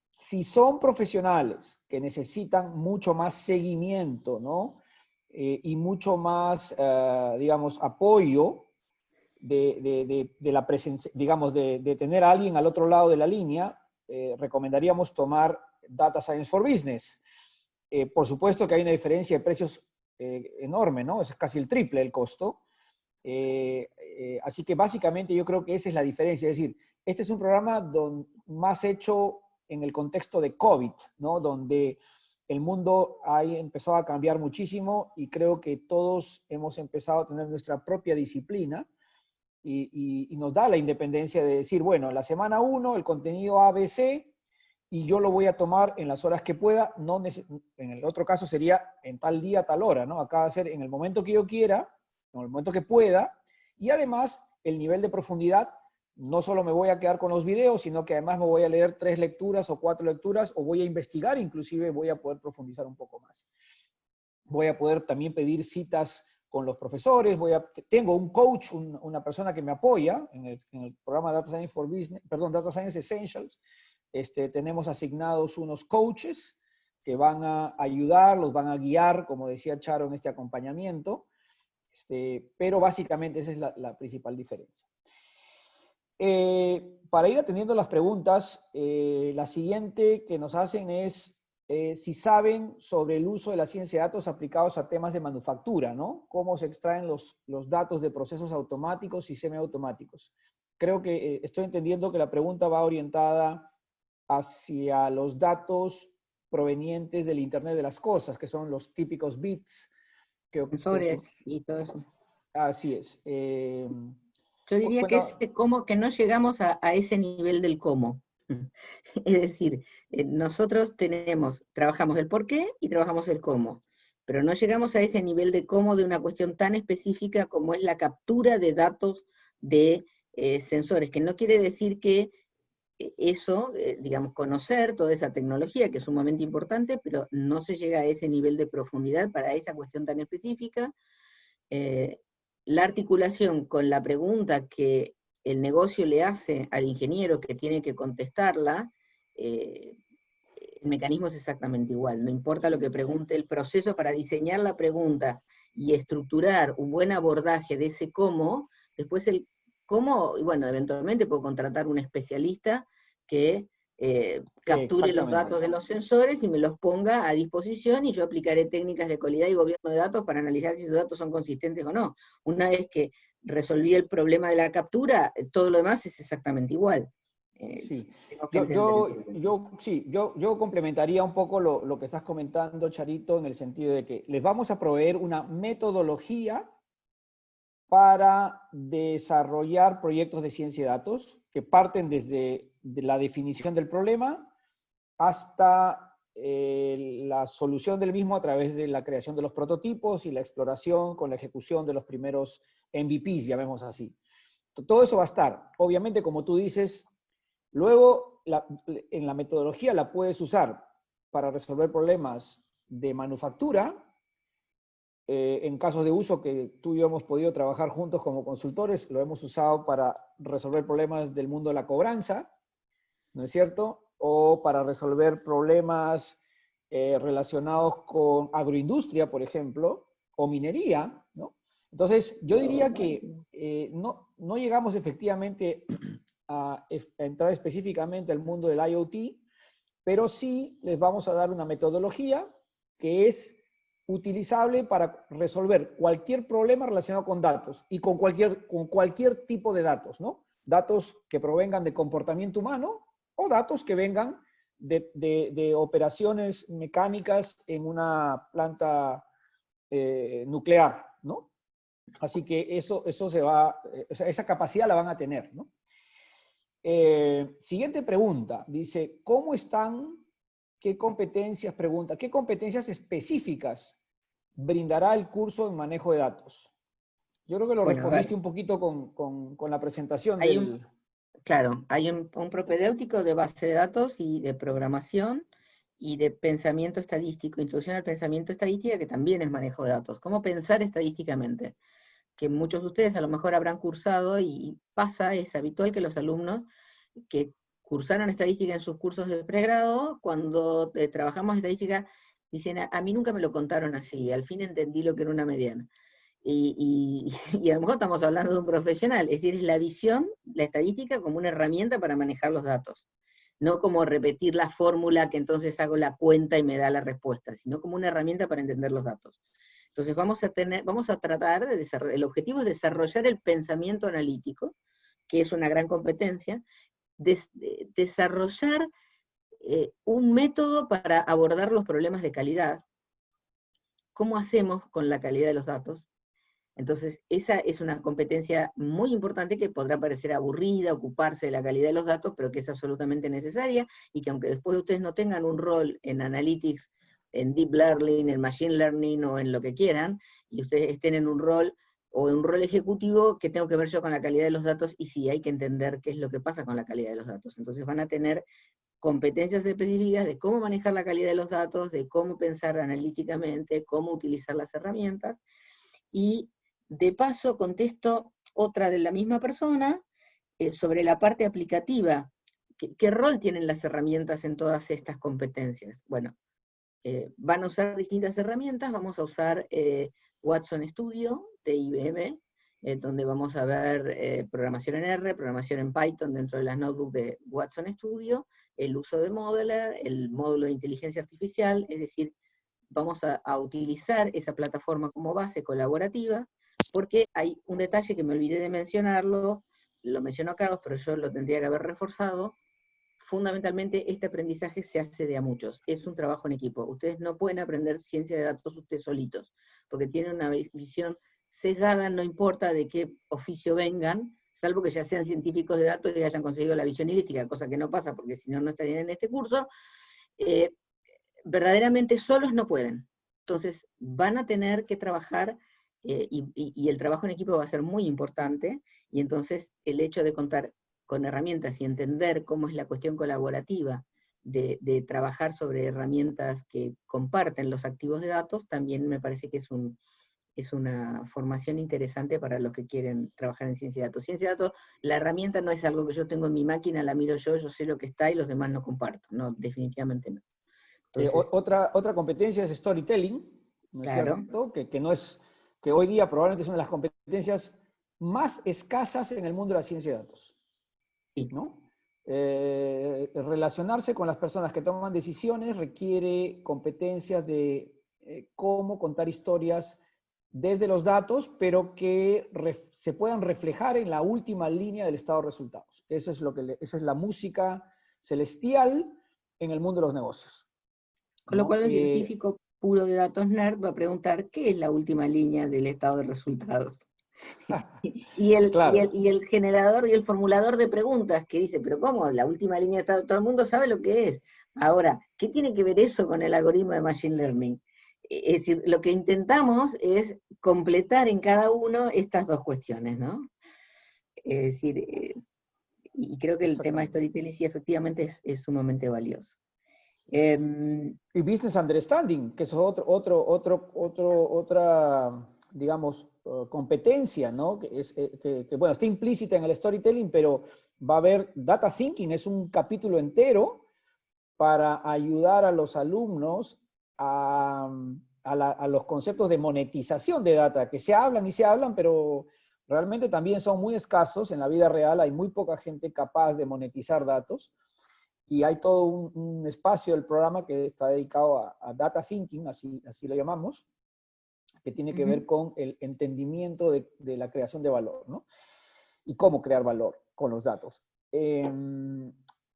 Si son profesionales que necesitan mucho más seguimiento, ¿no? Y mucho más, digamos, apoyo de la presencia, digamos, de tener a alguien al otro lado de la línea, recomendaríamos tomar Data Science for Business. Por supuesto que hay una diferencia de precios enorme, ¿no? Es casi el triple el costo. Así que básicamente yo creo que esa es la diferencia. Es decir, este es un programa más hecho en el contexto de COVID, ¿no? Donde el mundo ha empezado a cambiar muchísimo y creo que todos hemos empezado a tener nuestra propia disciplina y nos da la independencia de decir, bueno, la semana 1 el contenido ABC y yo lo voy a tomar en las horas que pueda, en el otro caso sería en tal día, tal hora, ¿no? Acá va a ser en el momento que yo quiera, en el momento que pueda, y además el nivel de profundidad, no solo me voy a quedar con los videos, sino que además me voy a leer 3 lecturas o 4 lecturas, o voy a investigar, inclusive voy a poder profundizar un poco más. Voy a poder también pedir citas con los profesores, tengo un coach, una persona que me apoya en el programa Data Science for Business, perdón, Data Science Essentials. Tenemos asignados unos coaches que van a ayudar, los van a guiar, como decía Charo, en este acompañamiento, pero básicamente esa es la principal diferencia. Para ir atendiendo las preguntas, la siguiente que nos hacen es si saben sobre el uso de la ciencia de datos aplicados a temas de manufactura, ¿no? Cómo se extraen los datos de procesos automáticos y semiautomáticos. Creo que estoy entendiendo que la pregunta va orientada hacia los datos provenientes del Internet de las cosas, que son los típicos bits. Sensores y todo eso. Así es. Yo diría que es como que no llegamos a ese nivel del cómo. Es decir, nosotros trabajamos el por qué y trabajamos el cómo, pero no llegamos a ese nivel de cómo de una cuestión tan específica como es la captura de datos de sensores, que no quiere decir que eso, digamos, conocer toda esa tecnología que es sumamente importante, pero no se llega a ese nivel de profundidad para esa cuestión tan específica. La articulación con la pregunta que el negocio le hace al ingeniero que tiene que contestarla, el mecanismo es exactamente igual. No importa lo que pregunte, el proceso para diseñar la pregunta y estructurar un buen abordaje de ese cómo, después el cómo, y bueno, eventualmente puedo contratar un especialista que capture los datos de los sensores y me los ponga a disposición, y yo aplicaré técnicas de calidad y gobierno de datos para analizar si esos datos son consistentes o no. Una vez que resolví el problema de la captura, todo lo demás es exactamente igual. Sí. Yo complementaría un poco lo que estás comentando, Charito, en el sentido de que les vamos a proveer una metodología para desarrollar proyectos de ciencia de datos que parten desde la definición del problema hasta la solución del mismo a través de la creación de los prototipos y la exploración con la ejecución de los primeros MVPs, llamemos así. Todo eso va a estar. Obviamente, como tú dices, luego en la metodología la puedes usar para resolver problemas de manufactura, en casos de uso que tú y yo hemos podido trabajar juntos como consultores, lo hemos usado para resolver problemas del mundo de la cobranza, ¿no es cierto? O para resolver problemas relacionados con agroindustria, por ejemplo, o minería, ¿no? Entonces, yo diría que no llegamos efectivamente a entrar específicamente al mundo del IoT, pero sí les vamos a dar una metodología que es utilizable para resolver cualquier problema relacionado con datos y con cualquier tipo de datos, ¿no? Datos que provengan de comportamiento humano o datos que vengan de operaciones mecánicas en una planta nuclear, ¿no? Así que eso se va, esa capacidad la van a tener, ¿no? Siguiente pregunta, dice, ¿cómo están? ¿Qué competencias, pregunta, qué competencias específicas brindará el curso en manejo de datos? Yo creo que lo respondiste un poquito con la presentación del... Claro, hay un propedéutico de base de datos y de programación y de pensamiento estadístico, introducción al pensamiento estadístico, que también es manejo de datos. ¿Cómo pensar estadísticamente? Que muchos de ustedes a lo mejor habrán cursado, y es habitual que los alumnos que cursaron estadística en sus cursos de pregrado, cuando trabajamos estadística, dicen, a mí nunca me lo contaron así, al fin entendí lo que era una mediana. Y a lo mejor estamos hablando de un profesional, es decir, es la visión, la estadística como una herramienta para manejar los datos, no como repetir la fórmula que entonces hago la cuenta y me da la respuesta, sino como una herramienta para entender los datos. Entonces vamos a tratar de desarrollar, el objetivo es desarrollar el pensamiento analítico, que es una gran competencia, desarrollar un método para abordar los problemas de calidad. ¿Cómo hacemos con la calidad de los datos? Entonces, esa es una competencia muy importante que podrá parecer aburrida, ocuparse de la calidad de los datos, pero que es absolutamente necesaria, y que aunque después ustedes no tengan un rol en analytics, en deep learning, en machine learning o en lo que quieran, y ustedes estén en un rol o en un rol ejecutivo, que tengo que ver yo con la calidad de los datos, y sí, hay que entender qué es lo que pasa con la calidad de los datos. Entonces van a tener competencias específicas de cómo manejar la calidad de los datos, de cómo pensar analíticamente, cómo utilizar las herramientas, y de paso contesto otra de la misma persona sobre la parte aplicativa. ¿Qué rol tienen las herramientas en todas estas competencias? Bueno, van a usar distintas herramientas, vamos a usar Watson Studio de IBM, donde vamos a ver programación en R, programación en Python dentro de las notebooks de Watson Studio, el uso de Modeler, el módulo de inteligencia artificial, es decir, vamos a utilizar esa plataforma como base colaborativa, porque hay un detalle que me olvidé de mencionarlo, lo mencionó Carlos, pero yo lo tendría que haber reforzado. Fundamentalmente este aprendizaje se hace de a muchos, es un trabajo en equipo. Ustedes no pueden aprender ciencia de datos ustedes solitos, porque tienen una visión sesgada, no importa de qué oficio vengan, salvo que ya sean científicos de datos y hayan conseguido la visión holística, cosa que no pasa, porque si no, no estarían en este curso. Verdaderamente solos no pueden. Entonces van a tener que trabajar, y el trabajo en equipo va a ser muy importante, y entonces el hecho de contar con herramientas y entender cómo es la cuestión colaborativa de trabajar sobre herramientas que comparten los activos de datos, también me parece que es una formación interesante para los que quieren trabajar en ciencia de datos. Ciencia de datos, la herramienta no es algo que yo tengo en mi máquina, la miro yo sé lo que está y los demás no comparto. No, definitivamente no. Entonces, otra competencia es storytelling, ¿no es claro. cierto? Que no es, que hoy día probablemente es una de las competencias más escasas en el mundo de la ciencia de datos, Sí. ¿no? Relacionarse con las personas que toman decisiones requiere competencias de cómo contar historias desde los datos, pero que se puedan reflejar en la última línea del estado de resultados. Eso es esa es la música celestial en el mundo de los negocios. Con lo cual el científico puro de datos nerd va a preguntar qué es la última línea del estado de resultados. Claro. y el generador y el formulador de preguntas que dice, pero ¿cómo? La última línea de estado, todo el mundo sabe lo que es. Ahora, ¿qué tiene que ver eso con el algoritmo de Machine Learning? Es decir, lo que intentamos es completar en cada uno estas dos cuestiones, ¿no? Es decir, y creo que el tema de storytelling sí efectivamente es sumamente valioso. Y business understanding, que es otra, digamos, competencia, ¿no? Bueno, está implícita en el storytelling, pero va a haber data thinking, es un capítulo entero para ayudar a los alumnos a los conceptos de monetización de data, que se hablan, pero realmente también son muy escasos en la vida real, hay muy poca gente capaz de monetizar datos. Y hay todo un espacio del programa que está dedicado a data thinking, así lo llamamos, que tiene que ver con el entendimiento de la creación de valor, ¿no? Y cómo crear valor con los datos.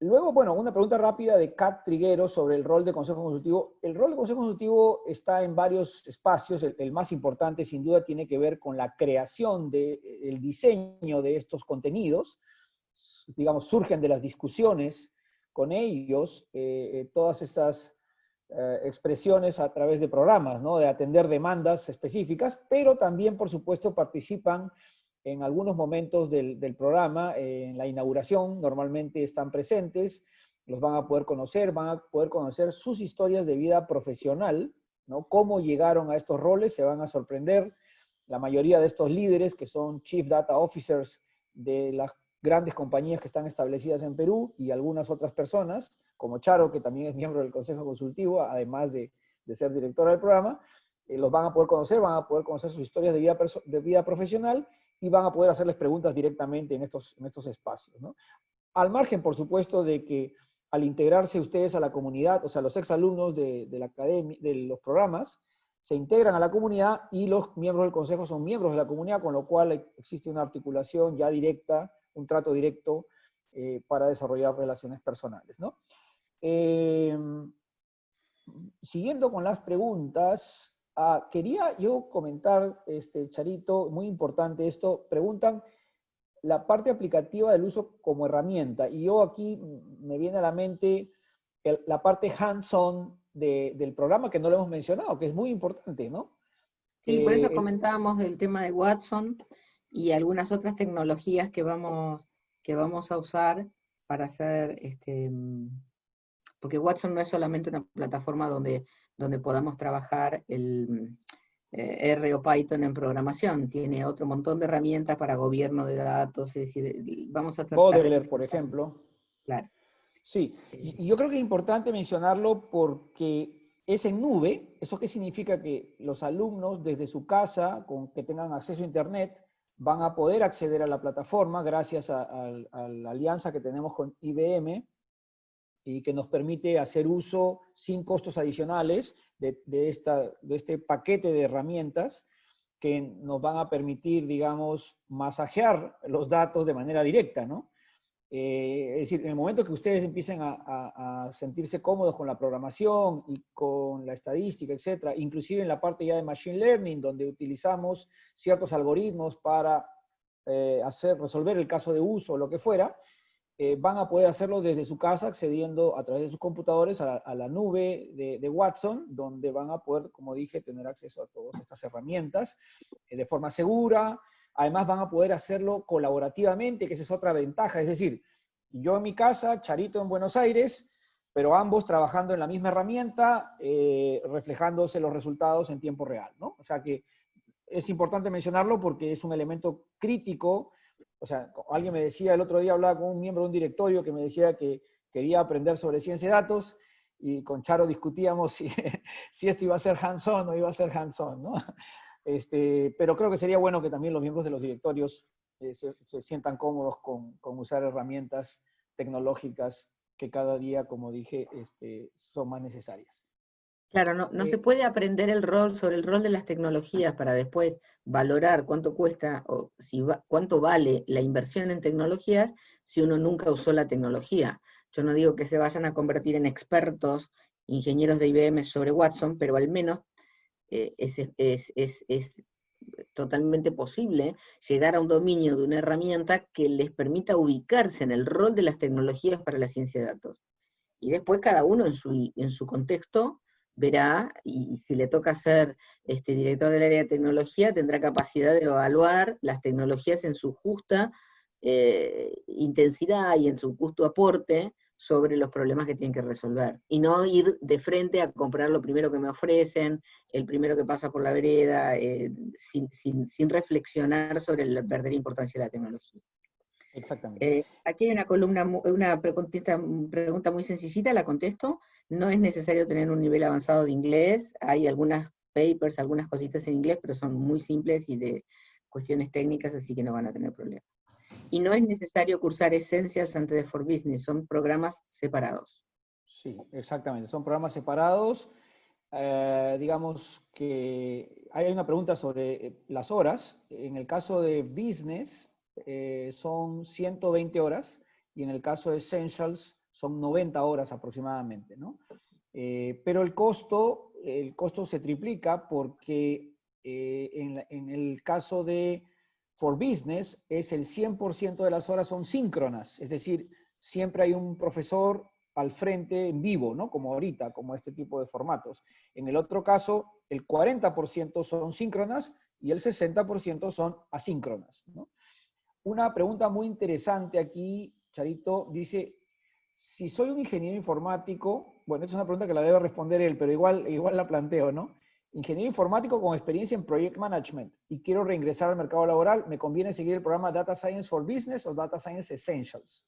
Luego, bueno, una pregunta rápida de Kat Triguero sobre el rol de consejo consultivo. El rol de consejo consultivo está en varios espacios. El más importante, sin duda, tiene que ver con la creación el diseño de estos contenidos. Digamos, surgen de las discusiones con ellos todas estas expresiones a través de programas, ¿no? De atender demandas específicas, pero también, por supuesto, participan en algunos momentos del programa, en la inauguración, normalmente están presentes, los van a poder conocer sus historias de vida profesional, ¿no? Cómo llegaron a estos roles, se van a sorprender. La mayoría de estos líderes, que son Chief Data Officers de las grandes compañías que están establecidas en Perú y algunas otras personas, como Charo, que también es miembro del Consejo Consultivo, además de ser directora del programa, los van a poder conocer sus historias de vida profesional y van a poder hacerles preguntas directamente en estos espacios, ¿no? Al margen, por supuesto, de que al integrarse ustedes a la comunidad, o sea, los exalumnos de la academia, de los programas, se integran a la comunidad y los miembros del consejo son miembros de la comunidad, con lo cual existe una articulación ya directa, un trato directo para desarrollar relaciones personales, ¿no? Siguiendo con las preguntas, quería yo comentar, Charito, muy importante esto, preguntan la parte aplicativa del uso como herramienta, y yo aquí me viene a la mente la parte hands-on del programa que no lo hemos mencionado, que es muy importante, ¿no? Sí, por eso comentábamos del tema de Watson y algunas otras tecnologías que vamos a usar para hacer, porque Watson no es solamente una plataforma donde podamos trabajar el R o Python en programación, tiene otro montón de herramientas para gobierno de datos, es decir, vamos a tratar Baudelaire, por ejemplo. Claro. Sí, y yo creo que es importante mencionarlo porque es en nube. ¿Eso qué significa? Que los alumnos desde su casa, con que tengan acceso a Internet, van a poder acceder a la plataforma gracias a la alianza que tenemos con IBM y que nos permite hacer uso sin costos adicionales de este paquete de herramientas que nos van a permitir, digamos, masajear los datos de manera directa, ¿no? Es decir, en el momento que ustedes empiecen a sentirse cómodos con la programación y con la estadística, etcétera, inclusive en la parte ya de Machine Learning, donde utilizamos ciertos algoritmos para resolver el caso de uso o lo que fuera, van a poder hacerlo desde su casa, accediendo a través de sus computadores a la nube de Watson, donde van a poder, como dije, tener acceso a todas estas herramientas de forma segura, además van a poder hacerlo colaborativamente, que esa es otra ventaja. Es decir, yo en mi casa, Charito en Buenos Aires, pero ambos trabajando en la misma herramienta, reflejándose los resultados en tiempo real, ¿no? O sea que es importante mencionarlo porque es un elemento crítico. O sea, alguien me decía, el otro día hablaba con un miembro de un directorio que me decía que quería aprender sobre ciencia de datos, y con Charo discutíamos si esto iba a ser hands-on o iba a ser hands-on, ¿no? Pero creo que sería bueno que también los miembros de los directorios se sientan cómodos con usar herramientas tecnológicas que cada día, como dije, son más necesarias. Claro, no se puede aprender sobre el rol de las tecnologías para después valorar cuánto cuesta o cuánto vale la inversión en tecnologías si uno nunca usó la tecnología. Yo no digo que se vayan a convertir en expertos ingenieros de IBM sobre Watson, pero al menos es totalmente posible llegar a un dominio de una herramienta que les permita ubicarse en el rol de las tecnologías para la ciencia de datos. Y después cada uno en su contexto verá, y si le toca ser director del área de tecnología, tendrá capacidad de evaluar las tecnologías en su justa intensidad y en su justo aporte sobre los problemas que tienen que resolver. Y no ir de frente a comprar lo primero que me ofrecen, el primero que pasa por la vereda, sin reflexionar sobre la verdadera importancia de la tecnología. Exactamente. Aquí hay una pregunta muy sencillita, la contesto. No es necesario tener un nivel avanzado de inglés, hay algunas papers, algunas cositas en inglés, pero son muy simples y de cuestiones técnicas, así que no van a tener problema. Y no es necesario cursar Essentials antes de For Business, son programas separados. Sí, exactamente, son programas separados. Digamos que hay una pregunta sobre las horas. En el caso de Business son 120 horas y en el caso de Essentials son 90 horas aproximadamente, ¿no? Pero el costo se triplica porque en el caso de For Business es el 100% de las horas son síncronas, es decir, siempre hay un profesor al frente en vivo, ¿no? Como ahorita, como este tipo de formatos. En el otro caso, el 40% son síncronas y el 60% son asíncronas, ¿no? Una pregunta muy interesante aquí, Charito, dice, si soy un ingeniero informático, bueno, esta es una pregunta que la debe responder él, pero igual la planteo, ¿no? Ingeniero informático con experiencia en Project Management y quiero reingresar al mercado laboral, ¿me conviene seguir el programa Data Science for Business o Data Science Essentials?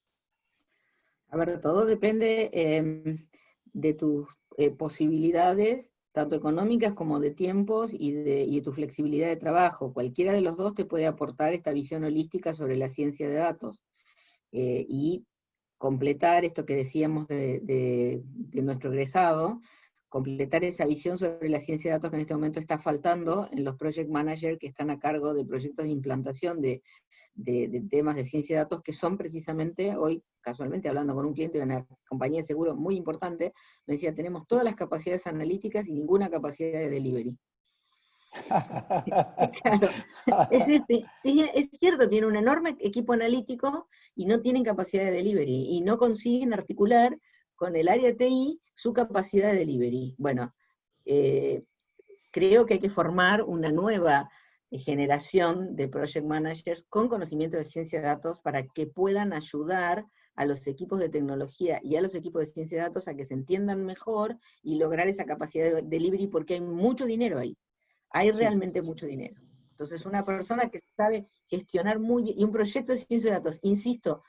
A ver, todo depende de tus posibilidades, tanto económicas como de tiempos y de tu flexibilidad de trabajo. Cualquiera de los dos te puede aportar esta visión holística sobre la ciencia de datos. Y completar esto que decíamos de nuestro egresado, completar esa visión sobre la ciencia de datos que en este momento está faltando en los project managers que están a cargo de proyectos de implantación de temas de ciencia de datos, que son precisamente, hoy casualmente hablando con un cliente de una compañía de seguro muy importante, me decía, tenemos todas las capacidades analíticas y ninguna capacidad de delivery. Claro, es cierto, tiene un enorme equipo analítico y no tienen capacidad de delivery, y no consiguen articular con el área de TI su capacidad de delivery. Bueno, creo que hay que formar una nueva generación de project managers con conocimiento de ciencia de datos para que puedan ayudar a los equipos de tecnología y a los equipos de ciencia de datos a que se entiendan mejor y lograr esa capacidad de delivery, porque hay mucho dinero ahí. Hay realmente mucho dinero. Entonces, una persona que sabe gestionar muy bien, y un proyecto de ciencia de datos, insisto,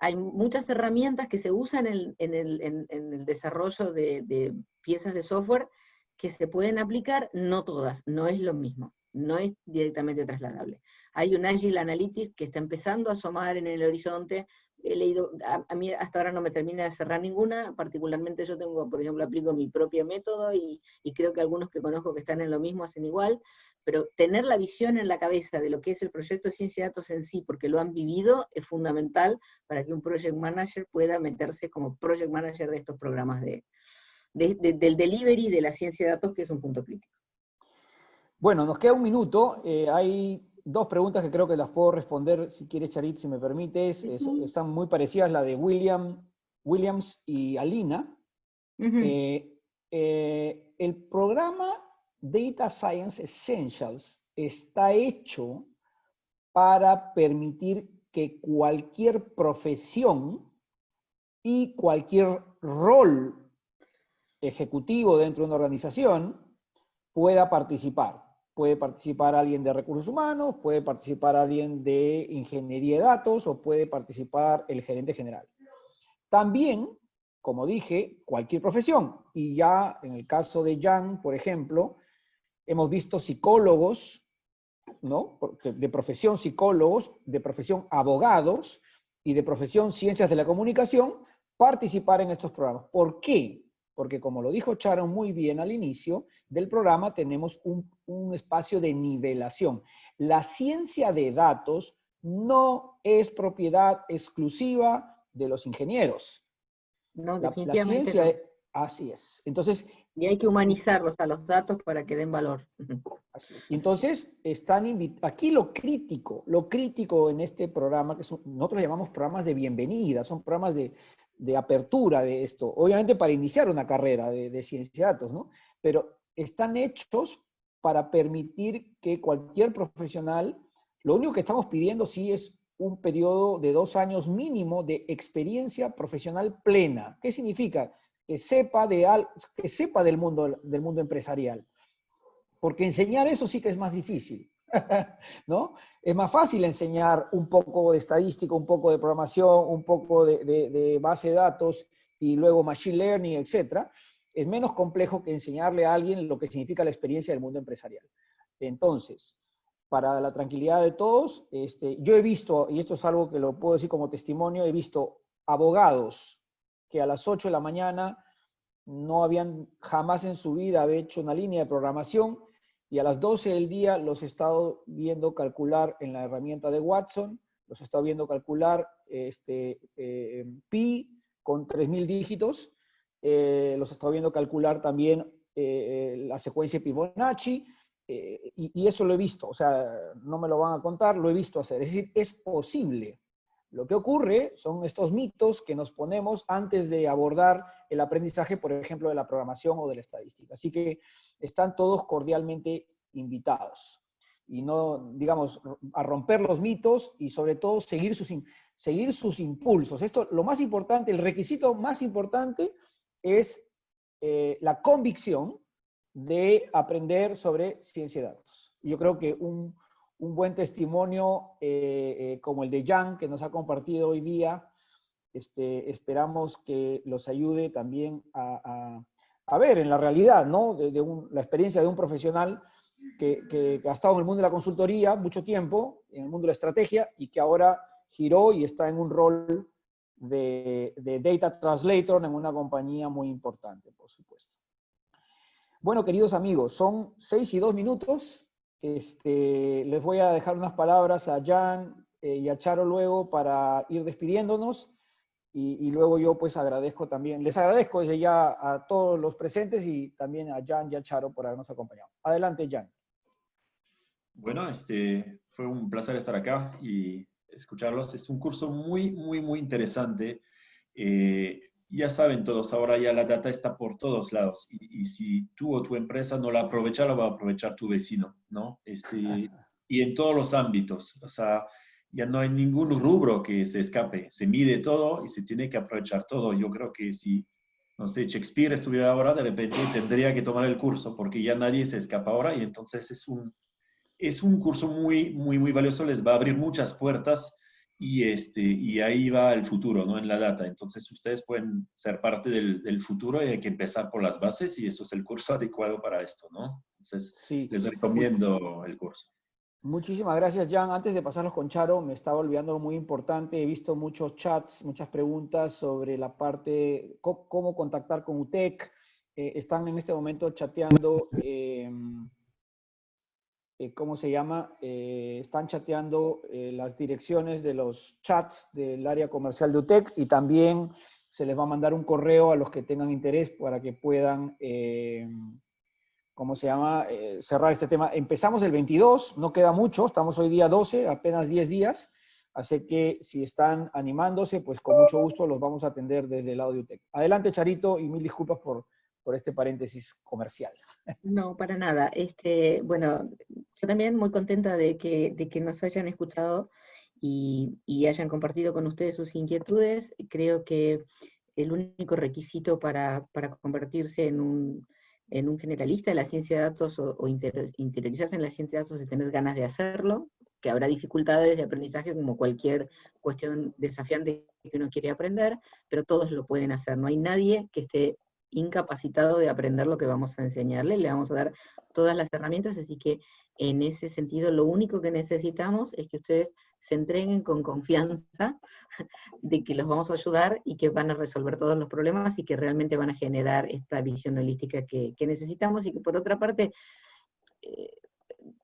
hay muchas herramientas que se usan en el desarrollo de piezas de software que se pueden aplicar, no todas, no es lo mismo, no es directamente trasladable. Hay un Agile Analytics que está empezando a asomar en el horizonte. He leído, a mí hasta ahora no me termina de cerrar ninguna, particularmente yo tengo, por ejemplo, aplico mi propio método y creo que algunos que conozco que están en lo mismo hacen igual, pero tener la visión en la cabeza de lo que es el proyecto de ciencia de datos en sí, porque lo han vivido, es fundamental para que un project manager pueda meterse como project manager de estos programas del delivery de la ciencia de datos, que es un punto crítico. Bueno, nos queda un minuto. Hay dos preguntas que creo que las puedo responder, si quieres, Charit, si me permites. Están muy parecidas, la de Williams y Alina. El programa Data Science Essentials está hecho para permitir que cualquier profesión y cualquier rol ejecutivo dentro de una organización pueda participar. Puede participar alguien de recursos humanos, puede participar alguien de ingeniería de datos o puede participar el gerente general. También, como dije, cualquier profesión. Y ya en el caso de Jan, por ejemplo, hemos visto psicólogos, ¿no? De profesión psicólogos, de profesión abogados y de profesión ciencias de la comunicación participar en estos programas. ¿Por qué? Porque como lo dijo Charo muy bien al inicio del programa, tenemos un espacio de nivelación. La ciencia de datos no es propiedad exclusiva de los ingenieros. No, La definitivamente ciencia, no. así es. Entonces, Y hay que humanizarlos a los datos para que den valor. así es. Entonces, aquí lo crítico en este programa, que nosotros llamamos programas de bienvenida, son programas de apertura de esto, obviamente para iniciar una carrera de ciencia de datos, ¿no? Pero están hechos para permitir que cualquier profesional, lo único que estamos pidiendo sí es un periodo de 2 años mínimo de experiencia profesional plena. ¿Qué significa? Que sepa del mundo empresarial. Porque enseñar eso sí que es más difícil, ¿no? Es más fácil enseñar un poco de estadística, un poco de programación, un poco de base de datos y luego machine learning, etcétera. Es menos complejo que enseñarle a alguien lo que significa la experiencia del mundo empresarial. Entonces, para la tranquilidad de todos, yo he visto, y esto es algo que lo puedo decir como testimonio, he visto abogados que a las 8 de la mañana no habían jamás en su vida hecho una línea de programación y a las 12 del día los he estado viendo calcular en la herramienta de Watson, los he estado viendo calcular pi con 3.000 dígitos, los he estado viendo calcular también la secuencia Fibonacci, y eso lo he visto, o sea, no me lo van a contar, lo he visto hacer. Es decir, es posible. Lo que ocurre son estos mitos que nos ponemos antes de abordar el aprendizaje, por ejemplo, de la programación o de la estadística. Así que están todos cordialmente invitados. Y no, digamos, a romper los mitos y sobre todo seguir sus impulsos. Esto, lo más importante, el requisito más importante es la convicción de aprender sobre ciencia de datos. Y yo creo que un buen testimonio como el de Jan, que nos ha compartido hoy día, esperamos que los ayude también a ver en la realidad, ¿no? La experiencia de un profesional que ha estado en el mundo de la consultoría mucho tiempo, en el mundo de la estrategia, y que ahora giró y está en un rol de Data Translator en una compañía muy importante, por supuesto. Bueno, queridos amigos, son 6:02. Les voy a dejar unas palabras a Jan y a Charo luego para ir despidiéndonos y luego yo pues agradezco también, les agradezco desde ya a todos los presentes y también a Jan y a Charo por habernos acompañado. Adelante, Jan. Bueno, fue un placer estar acá y escucharlos. Es un curso muy, muy, muy interesante. Ya saben todos, ahora ya la data está por todos lados y si tú o tu empresa no la aprovecha, la va a aprovechar tu vecino, ¿no? Y en todos los ámbitos, o sea, ya no hay ningún rubro que se escape, se mide todo y se tiene que aprovechar todo. Yo creo que si, no sé, Shakespeare estuviera ahora, de repente tendría que tomar el curso porque ya nadie se escapa ahora y entonces es un curso muy, muy, muy valioso, les va a abrir muchas puertas y ahí va el futuro, ¿no? En la data. Entonces, ustedes pueden ser parte del futuro y hay que empezar por las bases y eso es el curso adecuado para esto, ¿no? Entonces, Sí. les recomiendo el curso. Muchísimas gracias, Jan. Antes de pasarlos con Charo, me estaba olvidando algo muy importante. He visto muchos chats, muchas preguntas sobre la parte, cómo contactar con UTEC. Están en este momento chateando, ¿cómo se llama? Están chateando las direcciones de los chats del área comercial de UTEC y también se les va a mandar un correo a los que tengan interés para que puedan... ¿cómo se llama? Cerrar este tema. Empezamos el 22, no queda mucho, estamos hoy día 12, apenas 10 días, así que si están animándose, pues con mucho gusto los vamos a atender desde el lado de UTEC. Adelante, Charito, y mil disculpas por este paréntesis comercial. No, para nada. Bueno, Yo también muy contenta de que nos hayan escuchado y hayan compartido con ustedes sus inquietudes. Creo que el único requisito para convertirse en un generalista de la ciencia de datos o interiorizarse en la ciencia de datos es tener ganas de hacerlo, que habrá dificultades de aprendizaje como cualquier cuestión desafiante que uno quiere aprender, pero todos lo pueden hacer. No hay nadie que esté incapacitado de aprender lo que vamos a enseñarle, le vamos a dar todas las herramientas, así que en ese sentido lo único que necesitamos es que ustedes se entreguen con confianza de que los vamos a ayudar y que van a resolver todos los problemas y que realmente van a generar esta visión holística que necesitamos, y que por otra parte,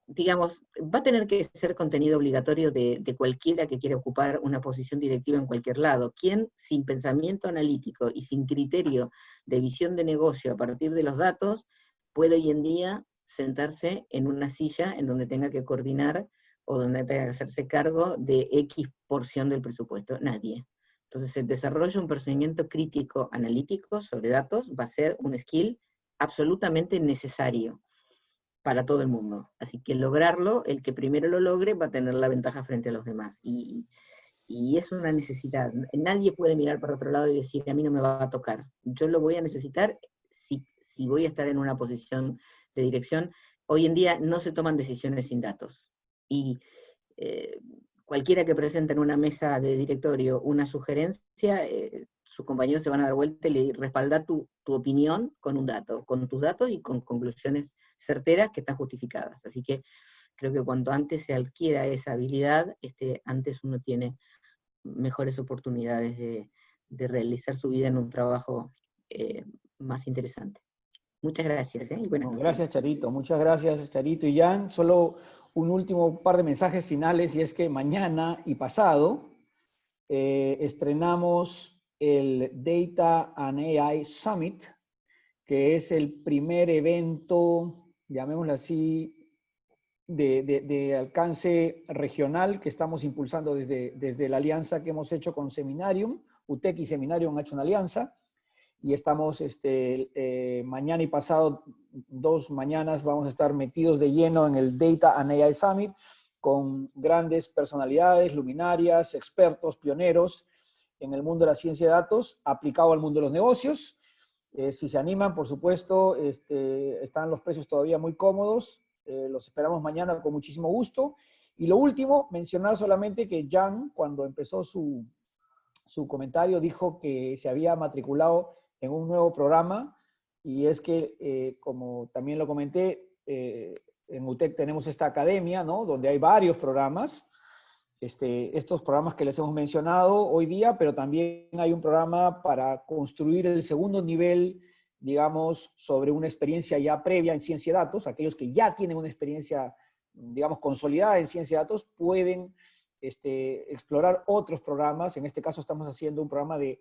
digamos, va a tener que ser contenido obligatorio de cualquiera que quiera ocupar una posición directiva en cualquier lado. ¿Quién sin pensamiento analítico y sin criterio de visión de negocio a partir de los datos puede hoy en día sentarse en una silla en donde tenga que coordinar o donde tenga que hacerse cargo de X porción del presupuesto? Nadie. Entonces el desarrollo de un procedimiento crítico analítico sobre datos va a ser un skill absolutamente necesario para todo el mundo. Así que lograrlo, el que primero lo logre va a tener la ventaja frente a los demás. Y es una necesidad. Nadie puede mirar para otro lado y decir, a mí no me va a tocar. Yo lo voy a necesitar si voy a estar en una posición de dirección. Hoy en día no se toman decisiones sin datos. Y cualquiera que presente en una mesa de directorio una sugerencia, sus compañeros se van a dar vuelta y le respalda tu opinión con un dato, con tus datos y con conclusiones certeras que están justificadas. Así que creo que cuanto antes se adquiera esa habilidad, antes uno tiene mejores oportunidades de realizar su vida en un trabajo más interesante. Muchas gracias. Y buenas noches. Gracias, Charito. Muchas gracias, Charito y Jan. Solo un último par de mensajes finales, y es que mañana y pasado estrenamos el Data and AI Summit, que es el primer evento, llamémoslo así, de alcance regional que estamos impulsando desde la alianza que hemos hecho con Seminarium. UTEC y Seminarium han hecho una alianza, y estamos mañana y pasado, 2 mañanas, vamos a estar metidos de lleno en el Data and AI Summit con grandes personalidades, luminarias, expertos, pioneros en el mundo de la ciencia de datos aplicado al mundo de los negocios. Si se animan, por supuesto, están los precios todavía muy cómodos. Los esperamos mañana con muchísimo gusto. Y lo último, mencionar solamente que Jan, cuando empezó su comentario, dijo que se había matriculado en un nuevo programa, y es que, como también lo comenté, en UTEC tenemos esta academia, ¿no?, donde hay varios programas, estos programas que les hemos mencionado hoy día, pero también hay un programa para construir el segundo nivel, digamos, sobre una experiencia ya previa en ciencia de datos. Aquellos que ya tienen una experiencia, digamos, consolidada en ciencia de datos, pueden explorar otros programas. En este caso estamos haciendo un programa de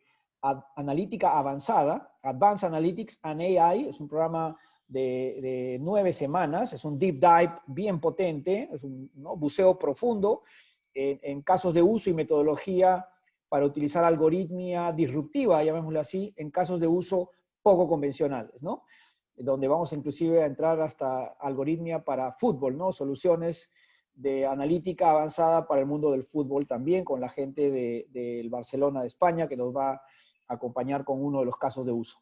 analítica avanzada, Advanced Analytics and AI. Es un programa de 9 semanas, es un deep dive bien potente, es un buceo profundo en casos de uso y metodología para utilizar algoritmia disruptiva, llamémoslo así, en casos de uso poco convencionales, ¿no? Donde vamos inclusive a entrar hasta algoritmia para fútbol, ¿no? Soluciones de analítica avanzada para el mundo del fútbol también, con la gente del Barcelona de España, que nos va a acompañar con uno de los casos de uso.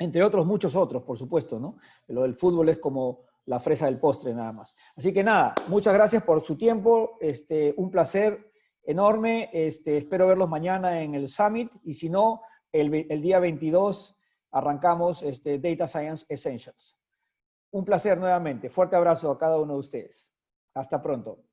Entre otros, muchos otros, por supuesto, ¿no? Lo del fútbol es como la fresa del postre nada más. Así que nada, muchas gracias por su tiempo, un placer enorme, espero verlos mañana en el Summit, y si no, el día 22 arrancamos Data Science Essentials. Un placer nuevamente, fuerte abrazo a cada uno de ustedes. Hasta pronto.